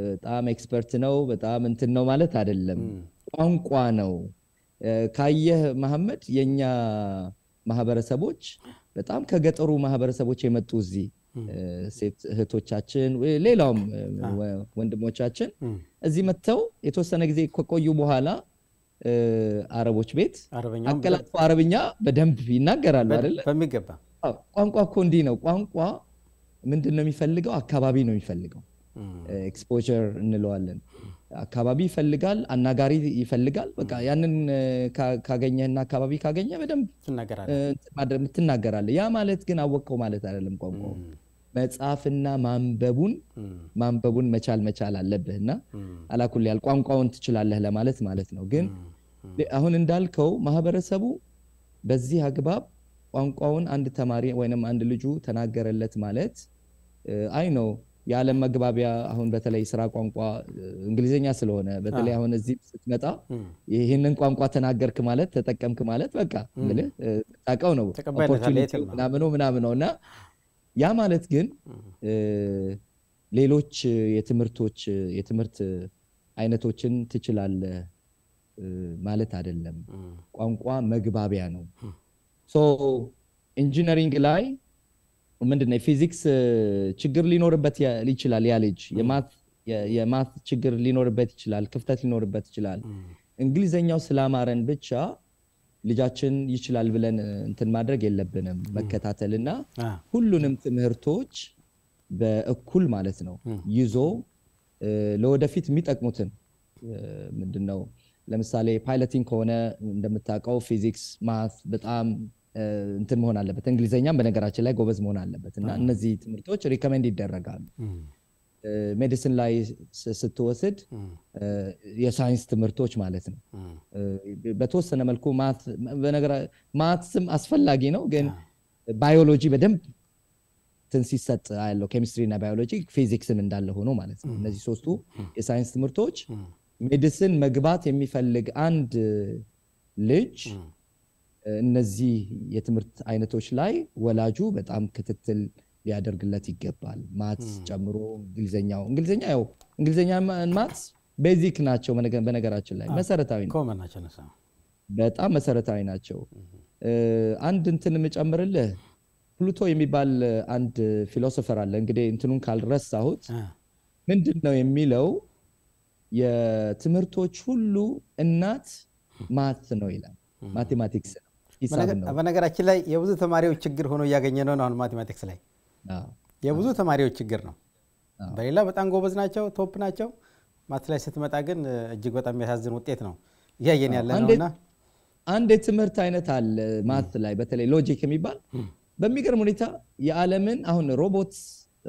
በጣም ኤክስፐርት ነው በጣም እንትን ነው ማለት አይደለም። ቋንቋ ነው። ካየህ መሐመድ የኛ ማህበረሰቦች በጣም ከገጠሩ ማህበረሰቦች የመጡ እዚህ ሴት እህቶቻችን ሌላውም ወንድሞቻችን እዚህ መተው የተወሰነ ጊዜ ከቆዩ በኋላ አረቦች ቤት አቀላጥፎ አረብኛ በደንብ ይናገራሉ አይደል? በሚገባ ቋንቋ እኮ እንዲህ ነው። ቋንቋ ምንድነው የሚፈልገው? አካባቢ ነው የሚፈልገው። ኤክስፖዠር እንለዋለን። አካባቢ ይፈልጋል፣ አናጋሪ ይፈልጋል። በቃ ያንን ካገኘህና አካባቢ ካገኘ በደንብ ትናገራለህ። ያ ማለት ግን አወቀው ማለት አይደለም። ቋንቋው መጻፍና ማንበቡን መቻል አለብህና አላኩል ያል ቋንቋውን ትችላለህ ለማለት ማለት ነው። ግን አሁን እንዳልከው ማህበረሰቡ በዚህ አግባብ ቋንቋውን አንድ ተማሪ ወይንም አንድ ልጁ ተናገረለት ማለት አይ ነው የዓለም መግባቢያ አሁን በተለይ ስራ ቋንቋ እንግሊዘኛ ስለሆነ በተለይ አሁን እዚህ ስትመጣ ይሄንን ቋንቋ ተናገርክ ማለት ተጠቀምክ ማለት በቃ እንግዲህ ታውቀው ነው ኦፖርቹኒቲ ምናምን ነውና ያ ማለት ግን ሌሎች የትምህርት አይነቶችን ትችላለህ ማለት አይደለም ቋንቋ መግባቢያ ነው ሶ ኢንጂነሪንግ ላይ ምንድነው ፊዚክስ ችግር ሊኖርበት ይችላል ያ ልጅ የማት ችግር ሊኖርበት ይችላል ክፍተት ሊኖርበት ይችላል እንግሊዘኛው ስላማረን ብቻ ልጃችን ይችላል ብለን እንትን ማድረግ የለብንም መከታተልና ሁሉንም ትምህርቶች በእኩል ማለት ነው ይዞ ለወደፊት የሚጠቅሙትን ምንድነው ለምሳሌ ፓይለቲንግ ከሆነ እንደምታውቀው ፊዚክስ ማት በጣም እንትን መሆን አለበት እንግሊዘኛም በነገራችን ላይ ጎበዝ መሆን አለበት እና እነዚህ ትምህርቶች ሪኮመንድ ይደረጋሉ ሜዲሲን ላይ ስትወስድ የሳይንስ ትምህርቶች ማለት ነው በተወሰነ መልኩ ማትስም አስፈላጊ ነው ግን ባዮሎጂ በደንብ ትንሲሰጥ ያለው ኬሚስትሪ እና ባዮሎጂ ፊዚክስም እንዳለ ሆኖ ማለት ነው እነዚህ ሶስቱ የሳይንስ ትምህርቶች ሜዲሲን መግባት የሚፈልግ አንድ ልጅ እነዚህ የትምህርት አይነቶች ላይ ወላጁ በጣም ክትትል ሊያደርግለት ይገባል ማትስ ጨምሮ እንግሊዘኛ ያው እንግሊዘኛ ማትስ ቤዚክ ናቸው በነገራችን ላይ መሰረታዊ ነው ኮመን ናቸው በጣም መሰረታዊ ናቸው አንድ እንትን መጨመርልህ ፕሉቶ የሚባል አንድ ፊሎሶፈር አለ እንግዲህ እንትኑን ካልረሳሁት ምንድነው የሚለው የትምህርቶች ሁሉ እናት ማት ነው ይላል ማቴማቲክስ ነው በነገራችን ላይ የብዙ ተማሪዎች ችግር ሆኖ ያገኘ ነው አሁን ማቴማቲክስ ላይ የብዙ ተማሪዎች ችግር ነው በሌላ በጣም ጎበዝ ናቸው ቶፕ ናቸው ማት ላይ ስትመጣ ግን እጅግ በጣም የሚያሳዝን ውጤት ነው ያየን ያለነውና አንድ የትምህርት አይነት አለ ማት ላይ በተለይ ሎጂክ የሚባል በሚገርም ሁኔታ የዓለምን አሁን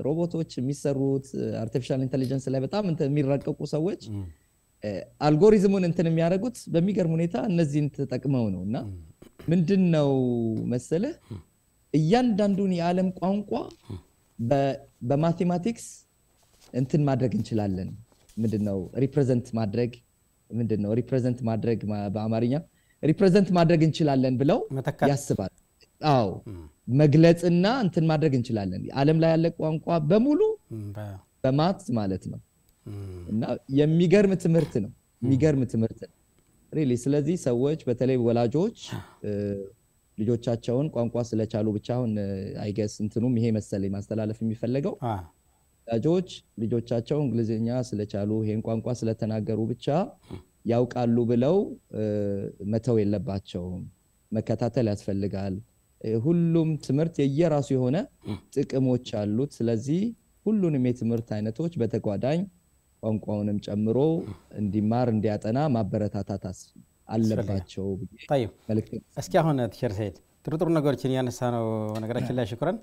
ሮቦቶች የሚሰሩት አርቲፊሻል ኢንተለጀንስ ላይ በጣም የሚራቀቁ ሰዎች አልጎሪዝሙን እንትን የሚያደርጉት በሚገርም ሁኔታ እነዚህን ተጠቅመው ነውና ምንድነው መሰለህ እያንዳንዱን የዓለም ቋንቋ በማቴማቲክስ እንትን ማድረግ እንችላለን ምንድነው ሪፕሬዘንት ማድረግ በአማርኛ ሪፕሬዘንት ማድረግ እንችላለን ብለው ያስባል አዎ መግለጽና እንትን ማድረግ እንችላለን ዓለም ላይ ያለ ቋንቋ በሙሉ በማትስ ማለት ነው እና የሚገርም ትምህርት ነው ሪሊ ስለዚህ ሰዎች በተለይ ወላጆች ልጆቻቸውን ቋንቋ ስለቻሉ ብቻ አሁን አይገስ እንትኑም ይሄ መሰለኝ ማስተላለፍ የሚፈልገው ወላጆች ልጆቻቸው እንግሊዘኛ ስለቻሉ ይሄን ቋንቋ ስለተናገሩ ብቻ ያውቃሉ ብለው መተው የለባቸውም መከታተል ያስፈልጋል ሁሉም ትምህርት የየራሱ የሆነ ጥቅሞች አሉት ስለዚህ ሁሉንም የትምህርት አይነቶች በተጓዳኝ ቋንቋውንም ጨምሮ እንዲማር እንዲያጠና ማበረታታት አለባቸው طيب እስኪ አሁን ተሸር ሰይድ ጥሩ ነገሮችን ያነሳ ነው ነገራችን ላይ ሽክራን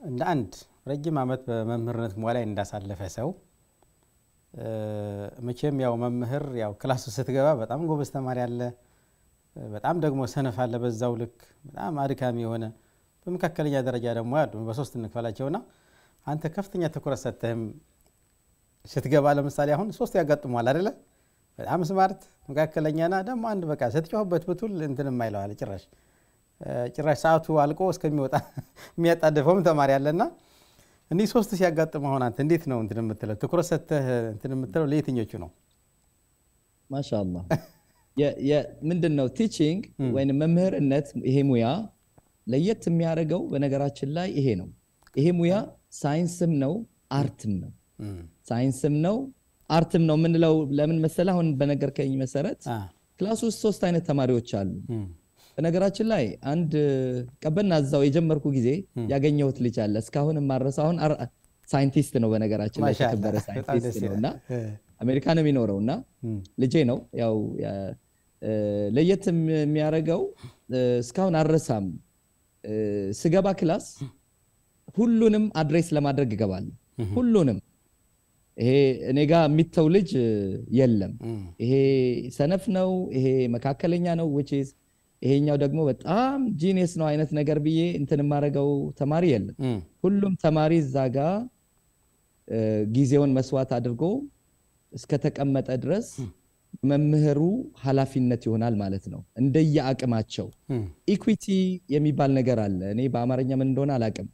እንደ አንድ ረጅም አመት በመምህርነት ሙያ ላይ እንዳሳለፈ ሰው መቼም ያው መምህር ያው ክላስ ስትገባ በጣም ጎበዝ ተማሪ አለ በጣም ደግሞ ሰነፍ አለ በዛው ልክ በጣም አድካሚ የሆነ በመካከለኛ ደረጃ ደግሞ ያሉ በሶስት እንከፋላቸውና አንተ ከፍተኛ ትኩረት ሰጥተህም ስትገባ ለምሳሌ አሁን ሶስት ያጋጥሟል አይደለ በጣም ስማርት መካከለኛና ደግሞ አንድ በቃ ስትጮህበት ብትል እንትን የማይለው አለ ጭራሽ ሰዓቱ አልቆ እስከሚወጣ የሚያጣደፈውም ተማሪ አለና እንዲህ ሶስት ሲያጋጥም አሁን አንተ እንዴት ነው እንትን የምትለው ትኩረት ሰጥተህ እንትን የምትለው ለየትኞቹ ነው ማሻአላህ ምንድነው ቲቺንግ ወይም መምህርነት ይሄ ሙያ ለየት የሚያደርገው በነገራችን ላይ ይሄ ነው ይሄ ሙያ ሳይንስም ነው አርትም ነው ሳይንስም ነው አርትም ነው ምንለው ለምን መሰለ አሁን በነገርከኝ መሰረት ክላስ ውስጥ ሶስት አይነት ተማሪዎች አሉ በነገራችን ላይ አንድ ቀበና እዛው የጀመርኩ ጊዜ ያገኘሁት ልጅ አለ እስካሁን ማረሳውን ሳይንቲስት ነው በነገራችን ላይ ተከበረ ሳይንቲስት ነውና አሜሪካ ነው የሚኖረውና ልጄ ነው ያው ለየት የሚያረጋው እስካሁን አረሳም ስገባ ክላስ ሁሉንም አድሬስ ለማድረግ ይገባል ሁሉንም ይሄ እኔጋ የሚተው ልጅ የለም ይሄ ሰነፍ ነው ይሄ መካከለኛ ነው which is ይሄኛው ደግሞ በጣም ጂኒየስ ነው አይነት ነገር ብዬ እንትን ማረጋው ተማሪ የለም ሁሉም ተማሪ ዛጋ ጊዜውን መስዋዕት አድርጎ እስከ ተቀመጠ ድረስ መምህሩ ኃላፊነት ይሆናል ማለት ነው እንደየአቅማቸው ኢኩዊቲ የሚባል ነገር አለ እኔ በአማርኛ ምን እንደሆነ አላቅም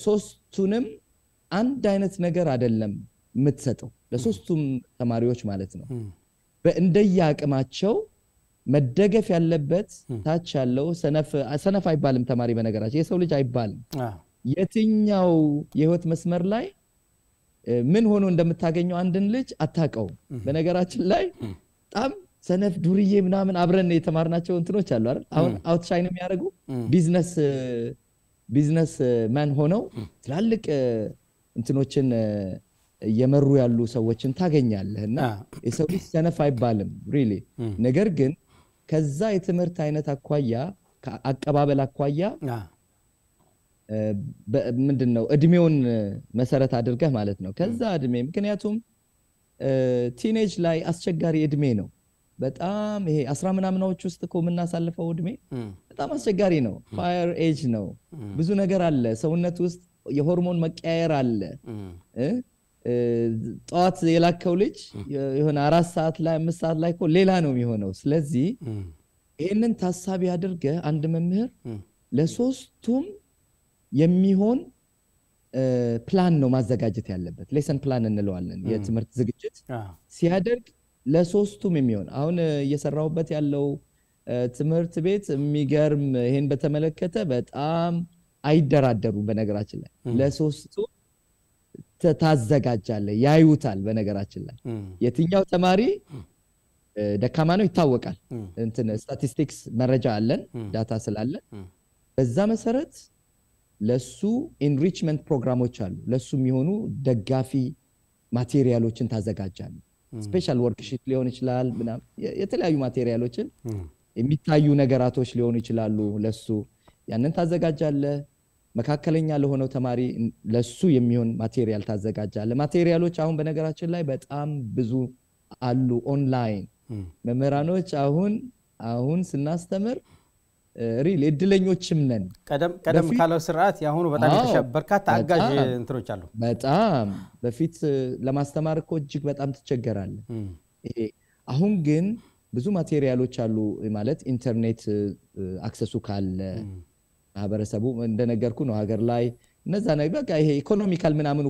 ሶስቱንም አንድ አይነት ነገር አይደለም የምትሰጠው ለሶስቱም ተማሪዎች ማለት ነው በእንደየ አቅማቸው መደገፍ ያለበት ታች ያለው ሰነፍ አይባልም ተማሪ በነገራችን የሰው ልጅ አይባልም የትኛው የህይወት መስመር ላይ ምን ሆኖ እንደምታገኘው አንድን ልጅ አታቀው በነገራችን ላይ በጣም ሰነፍ ዱርዬ ምናምን አብረን የተማርናቸው እንትኖች አሉ አይደል አሁን አውትሻይን የሚያደርጉ ቢዝነስ ማን ሆነው ትላልቅ እንትኖችን የመሩ ያሉ ሰዎችን ታገኛለህና የሰው ልጅ ሰነፍ አይባልም ሪሊ ነገር ግን ከዛ የትምህርት አይነት አቋያ አቀባበል አቋያ ምንድነው እድሜውን መሰረት አድርገህ ማለት ነው ከዛ እድሜ ምክንያቱም ቲኔጅ ላይ አስቸጋሪ እድሜ ነው በጣም ይሄ 10 ምናምናዎች ውስጥ እኮ ምናሳልፈው እድሜ በጣም አስቸጋሪ ነው ፋየር ኤጅ ነው ብዙ ነገር አለ ሰውነት ውስጥ የሆርሞን መቀያየር አለ ጧት የላከው ልጅ የሆነ 4 ሰዓት ላይ 5 ሰዓት ላይ እኮ ሌላ ነው የሚሆነው ስለዚህ ይሄንን ታሳቢ አድርገህ አንድ መምህር ለሶስቱም የሚሆን ፕላን ነው ማዘጋጀት ያለበት ሌሰን ፕላን እንለዋለን የትምህርት ዝግጅት ሲያደርግ ለሶስቱም የሚሆን አሁን እየሰራውበት ያለው ትምህርት ቤት የሚገርም ይሄን በተመለከተ በጣም አይደራደሩም በነገራችን ላይ ለሶስቱ ታዘጋጃለህ ያዩታል በነገራችን ላይ የትኛው ተማሪ ደካማ ነው ይታወቃል እንትን ስታቲስቲክስ መረጃ አለን ዳታ ስላለን በዛ መሰረት ለሱ ኢንሪችመንት ፕሮግራሞች አሉ ለሱ የሚሆኑ ደጋፊ ማቴሪያሎችን ታዘጋጃለህ ስፔሻል ወርክሺት ሊሆን ይችላል ምናምን የተለያዩ ማቴሪያሎችን የሚታዩ ነገራቶች ሊሆኑ ይችላሉ ለሱ ያንን ታዘጋጃለህ መካከለኛ ለሆነው ተማሪ ለሱ የሚሆን ማቴሪያል ታዘጋጃለህ ማቴሪያሎች አሁን በነገራችን ላይ በጣም ብዙ አሉ ኦንላይን መምህራኖች አሁን ስናስተምር ሪል እድለኞችም ነን ቀደም ካለው ስርዓት ያሁኑ በጣም በርካታ አጋዥ እንትሮች አሉ በጣም በፊት ለማስተማር እኮ እጅግ በጣም ተቸገራለህ ይሄ አሁን ግን ብዙ ማቴሪያሎች አሉ ማለት ኢንተርኔት አክሰሱ ካለ ማህበረሰቡ እንደነገርኩ ነው ሀገር ላይ እነዛ ነገር በቃ ይሄ ኢኮኖሚካል ምናምኑ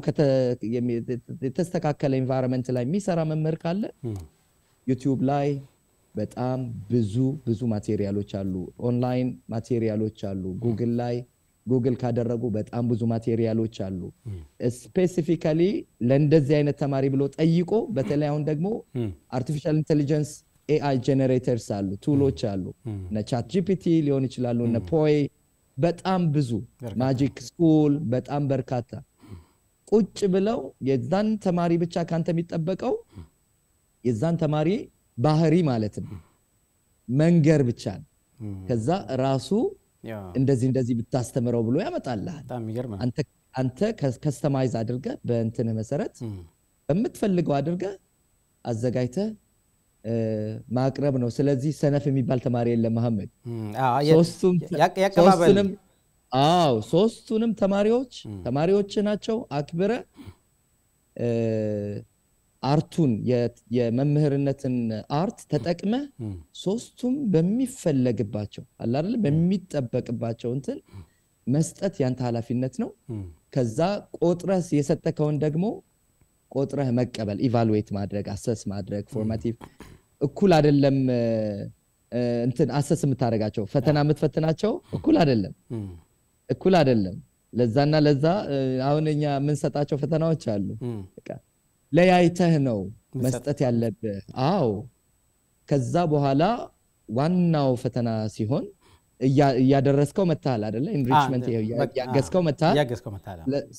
የተስተካከለ ኢንቫይሮንመንት ላይ የሚሰራ መምህር ካለ ዩቲዩብ ላይ በጣም ብዙ ማቴሪያሎች አሉ ኦንላይን ማቴሪያሎች አሉ ጉግል ላይ ጉግል ካደረጉ በጣም ብዙ ማቴሪያሎች አሉ ስፔሲፊካሊ ለእንደዚህ አይነት ተማሪ ብሎ ጠይቆ በተለይ አሁን ደግሞ አርቲፊሻል ኢንተለጀንስ AI ጀነሬተርስ አሉ ቱሎች አሉ እና ቻት ጂፒቲ ሊሆን ይችላሉ እና ፖይ በጣም ብዙ ማጂክ ስኩል በጣም በርካታ ቁጭ ብለው የዛን ተማሪ ብቻ ካንተ የሚጠበቀው የዛን ተማሪ ባህሪ ማለት ነው መንገር ብቻ ከዛ ራሱ እንደዚህ ብታስተምረው ብሎ ያመጣልሃል በጣም ይገርም አንተ ከስተማይዝ አድርገህ በእንትን መሰረት በመትፈልገው አድርገህ አዘጋጅተህ ማቅረብ ነው ስለዚህ ሰነፍ የሚባል ተማሪ የለም መሐመድ ሶስቱንም ተማሪዎች ናቸው አክብረ አርቱን የመምህርነትን አርት ተጠቅመ ሶስቱም በሚፈለግባቸው አለ አይደል በሚጠበቅባቸው እንትን መስጠት ያንተ ኃላፊነት ነው ከዛ ቆጥረስ የሰጠከውን ደግሞ ቆጥረህ መቀበል ኢቫሉዌት ማድረግ አሰስ ማድረግ ፎርማቲቭ እኩል አይደለም እንትን አሰስ የምታረጋቸው ፈተና የምትፈትናቸው እኩል አይደለም ለዛና ለዛ አሁንኛ ምን ሰጣቸው ፈተናዎች አሉ በቃ ለያይተህ ነው መስጠት ያለብህ ከዛ በኋላ ዋናው ፈተና ሲሆን ያደረስከው መታል አይደለ ኢንሪችመንት ያገስከው መታል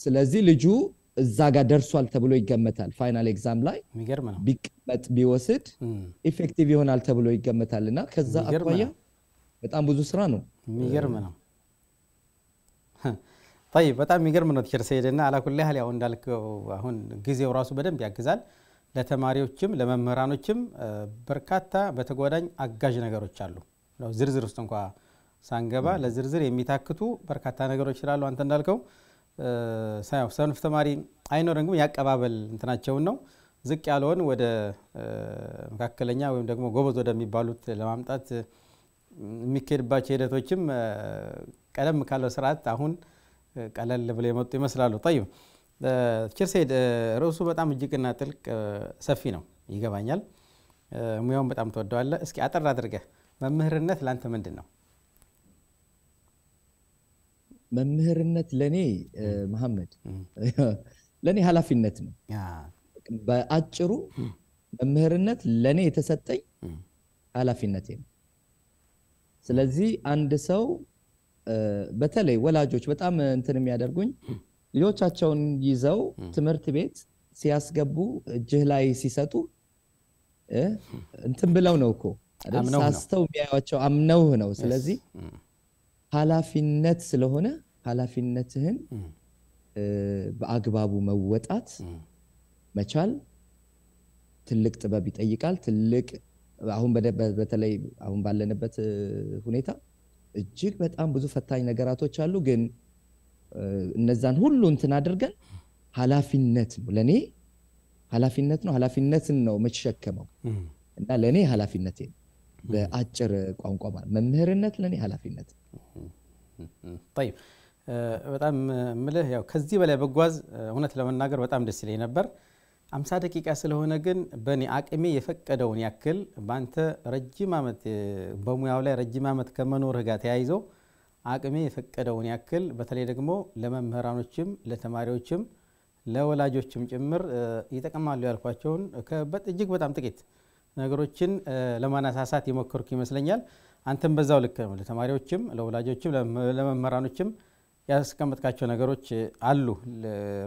ስለዚህ ልጁ እዛ ጋር ደርሷል ተብሎ ይገመታል ፋይናል ኤግዛም ላይ የሚገርም ነው ቢቀመጥ ቢወስድ ኢፌክቲቭ ይሆናል ተብሎ ይገመታልና ከዛ አቋያ በጣም ብዙ ስራ ነው የሚገርም ነው طيب በጣም የሚገርም ነው ተቸር ሰይድና አላኩል ያህል ያው እንዳልከው አሁን ጊዜው ራሱ በደንብ ያግዛል ለተማሪዎችም ለመምህራኖችም በርካታ በተጓዳኝ አጋዥ ነገሮች አሉ ነው ዝርዝር ውስጥ እንኳን ሳንገባ ለዝርዝር የሚታክቱ በርካታ ነገሮች ይላሉ አንተ እንዳልከው ሰንፍ ተማሪ አይኖርም ግን ያቀባበል እንትናቸው ነው ዝቅ ያለውን ወደ መካከለኛ ወይም ደግሞ ጎበዝ ወደሚባሉት ለማምጣት የሚከድባቸው ሂደቶችም ቀለም ካለው ስርዓት አሁን ቀለል ብለው የመጡ ይመስላሉ طيب ቸርሰይድ ርዕሱ በጣም እጅግና ጥልቅ ሰፊ ነው ይገባኛል ሙያውን በጣም ተወደዋለህ እስኪ አጠር አድርገህ መምህርነት ላንተ ምንድነው መምህርነት ለኔ መሐመድ ለኔ ኃላፊነት ነው በአጭሩ መምህርነት ለኔ የተሰጠኝ ኃላፊነቴ ነው ስለዚህ አንድ ሰው በተለይ ወላጆች በጣም እንትን የሚያደርጉኝ ልጆቻቸውን ይዘው ትምህርት ቤት ሲያስገቡ እጅህ ላይ ሲሰጡ እንትን ብለው ነው እኮ ሳስተው የሚያዩቸው አምነው ነው ስለዚህ ኃላፊነት ስለሆነ ኃላፊነትህን በአግባቡ መወጣት መቻል ትልቅ ጥበብ ይጠይቃል ትልቅ አሁን በተለይ አሁን ባለንበት ሁኔታ እጅግ በጣም ብዙ ፈታኝ ነገራቶች አሉ ግን እነዛን ሁሉ እንትን አድርገን ኃላፊነት ነው ለኔ ኃላፊነት ነው ኃላፊነትን ነው መሸከመው እና ለኔ ኃላፊነቴ በአጭር ቋንቋ መምህርነት ለኔ ኃላፊነት طيب በጣም ምልህ ያው ከዚህ በላይ በጓዝ እውነት ለመናገር በጣም ደስ ይለኝ ነበር 50 ደቂቃ ስለሆነ ግን በኔ አቅሜ የፈቀደውን ያክል ባንተ ረጅም አመት በሙያው ላይ ረጅም አመት ከመኖርህ ጋር ተያይዞ አቅሜ የፈቀደውን ያክል በተለይ ደግሞ ለመምህራኖችም ለተማሪዎችም ለወላጆችም ጭምር ይተቀማሉ ያልኳቸውን እጅግ በጣም ጥቂት ነገሮችን ለማናሳሳት የሞከርኩ ይመስለኛል አንተም በዛው ልክ ነው ለተማሪዎችም ለወላጆችም ለመምህራኖችም ያስቀመጥካቸው ነገሮች አሉ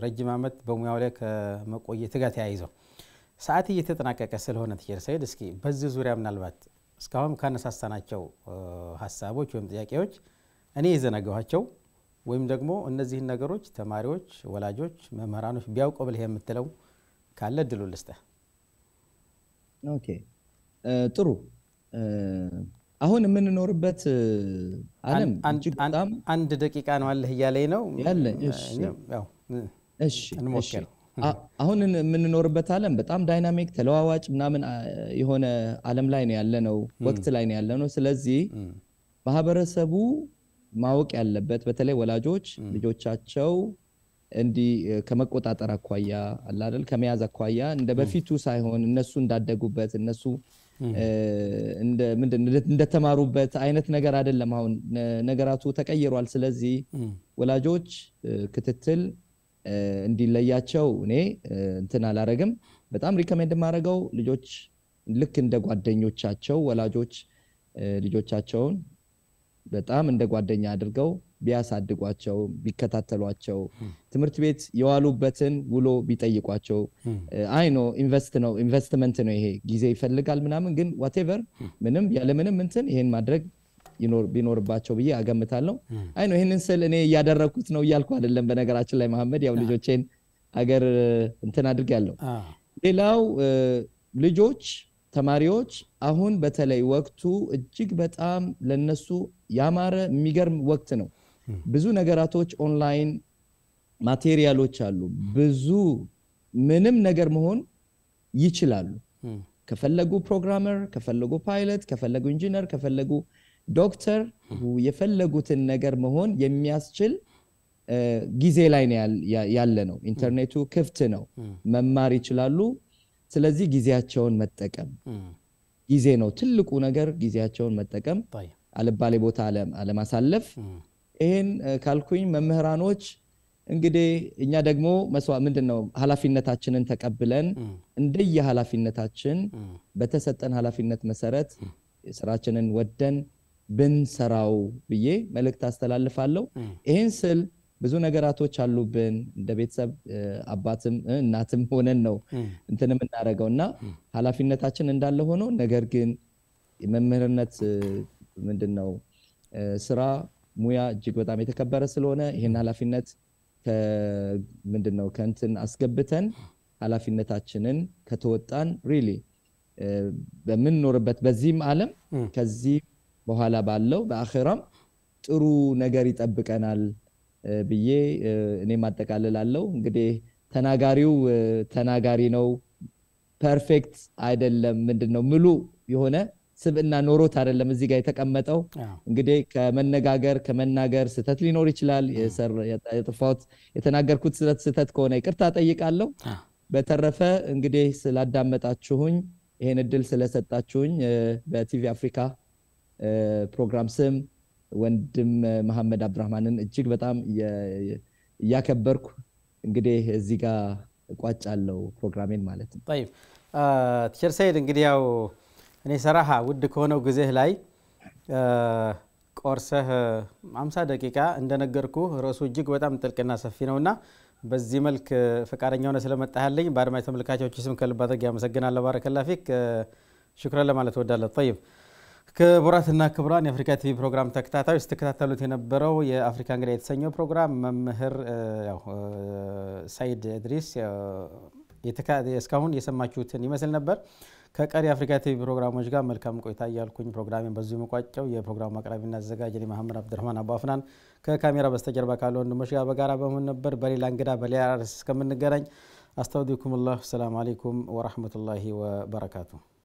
ረጅም አመት በሙያው ላይ ከመቆየት ጋር ተያይዘው ሰዓት እየተጠናቀቀ ስለሆነ ቸርሰይድ እስኪ በዚህ ዙሪያ ምናልባት እስካሁን ካነሳሳናቸው ሐሳቦች ወይም ጥያቄዎች እኔ የዘነጋኋቸው ወይም ደግሞ እነዚህን ነገሮች ተማሪዎች ወላጆች መምህራኖች ቢያውቁ ብለህ የምትለው ካለ ድሉ ልስጥህ ኦኬ ጥሩ አሁን የምንኖርበት ዓለም አንድ ደቂቃ ነው አለ ይያለኝ ነው ያለ እሺ አሁን የምንኖርበት ዓለም በጣም ዳይናሚክ ተለዋዋጭ ምናምን የሆነ ዓለም ላይ ነው ያለነው ወቅት ላይ ነው ያለነው ስለዚህ ማህበረሰቡ ማወቅ ያለበት በተለይ ወላጆች ልጆቻቸው እንዲ ከመቆጣጠር አኳያ አለ አይደል ከመያዝ አኳያ እንደ በፊቱ ሳይሆን እነሱ እንዳደጉበት እነሱ እንደ ተማሩበት አይነት ነገር አይደለም አሁን ነገራቱ ተቀይሯል ስለዚህ ወላጆች ክትትል እንዲለያቸው እኔ እንትን አላረግም በጣም ሪከመንድ ማረጋው ልጆች ልክ እንደ ጓደኞቻቸው ወላጆች ልጆቻቸውን በጣም እንደ ጓደኛ አድርገው ቢያሳድጓቸው ቢከታተሏቸው ትምህርት ቤት የዋሉበትን ውሎ ቢጠይቋቸው አይ ኖ ኢንቨስትመንት ነው ይሄ ጊዜ ይፈልጋል ምናምን ግን whatever ምንም ያለ ምንም እንትን ይሄን ማድረግ ቢኖርባቸው ብዬ አገምታለሁ አይ ኖ ይሄንን ስል እኔ ያደረኩት ነው ይያልኩ አይደለም በነገራችን ላይ መሐመድ ያው ልጆቼን ሀገር እንትን አድርጋለሁ ሌላው ልጆች ተማሪዎች አሁን በተለይ ወቅቱ እጅግ በጣም ለነሱ ያማረ የሚገርም ወቅት ነው ብዙ ነገራቶች ኦንላይን ማቴሪያሎች አሉ ብዙ ምንም ነገር መሆን ይችላሉ ከፈለጉ ፕሮግራመር ከፈለጉ ፓይለት ከፈለጉ ኢንጂነር ከፈለጉ ዶክተር የፈለጉትን ነገር መሆን የሚያስችል ጊዜ ላይ ነው ያለ ነው ኢንተርኔቱ ክፍት ነው መማር ይችላሉ ስለዚህ ጊዜያቸውን መጠቀም ጊዜ ነው ትልቁ ነገር ጊዜያቸውን መጠቀም አለባሌ ቦታ አለማሳለፍ ይሄን ካልኩኝ መምህራኖች እንግዲህ እኛ ደግሞ ምንድነው ኃላፊነታችንን ተቀብለን እንደየ ኃላፊነታችን በተሰጠን ኃላፊነት መሰረት ስራችንን ወደን ብንሰራው ብዬ መልእክት አስተላልፋለሁ ይሄን ስል ብዙ ነገራቶች አሉብን እንደ ቤተሰብ አባትም እናትም ሆነን ነው እንትንም እናረጋውና ኃላፊነታችን እንዳለ ሆኖ ነገር ግን የመምህርነት ምንድነው ስራ ሙያ እጅግ በጣም የተከበረ ስለሆነ ይሄን ኃላፊነት ምንድነው ከንትን አስገብተን ኃላፊነታችንን ከተወጣን ሪሊ በመንኖርበት በዚህም ዓለም ከዚህ በኋላ ባለው በአኺራም ጥሩ ነገር ይጠብቀናል ብዬ እኔ ማጠቃለላለሁ እንግዲህ ተናጋሪው ተናጋሪ ነው ፐርፌክት አይደለም ምንድነው ሙሉ የሆነ ስብዕና ኖሮት አይደለም እዚህ ጋር የተቀመጠው እንግዲህ ከመነጋገር ከመናገር ስተት ሊኖር ይችላል የጥፋት የተናገርኩት ስተት ከሆነ ይቅርታ ጠይቃለሁ በተረፈ እንግዲህ ስላዳመጣችሁኝ ይሄን እድል ስለሰጣችሁኝ በቲቪ አፍሪካ ፕሮግራም ስም ወንድም መሐመድ አብዱራህማንን እጅግ በጣም ያከበርኩ እንግዲህ እዚህ ጋር ቋጫለው ፕሮግራሜን ማለት ነው طيب ቲቸር ሰይድ እንግዲህ ያው እኔ ሰራሃ ውድ ከሆነው ጊዜህ ላይ ቆርሰህ 50 ደቂቃ እንደነገርኩ ራሱ እጅግ በጣም ጥልቅና ሰፊ ነውና በዚህ መልክ ፈቃደኛ ሆነ ስለመጣህልኝ በአድማጭ ተመልካቾች ስም ከልብ አድርጌ አመሰግናለሁ ባረከላሁ ፊክ ሽክራን ለማለት ወዳለሁ طيب ክቡራትና ክቡራን የአፍሪካ ቲቪ ፕሮግራም ተከታታዮች ስትከታተሉት የነበረው የአፍሪካ እንግዳ የተሰኘው ፕሮግራም መምህር ያው ሰይድ ኢድሪስ እስካሁን የሰማችሁትን ይመስል ነበር ከቀሪ አፍሪካ ቲቪ ፕሮግራሞች ጋር መልካም ቆይታ ያልኩኝ ፕሮግራሜን በዚሁ መቋጨው የፕሮግራሙ አቅራቢና አዘጋጅ መሐመድ አብዱራህማን አባፍናን ከካሜራ በስተጀርባ ካለው ወንድሞች ጋር በጋራ በመሆን ነበር በሌላ እንግዳ በሌላ ርዕስ እስከምንገናኝ አስተውዲኩሙላህ ሰላም አለይኩም ወራህመቱላሂ ወበረካቱ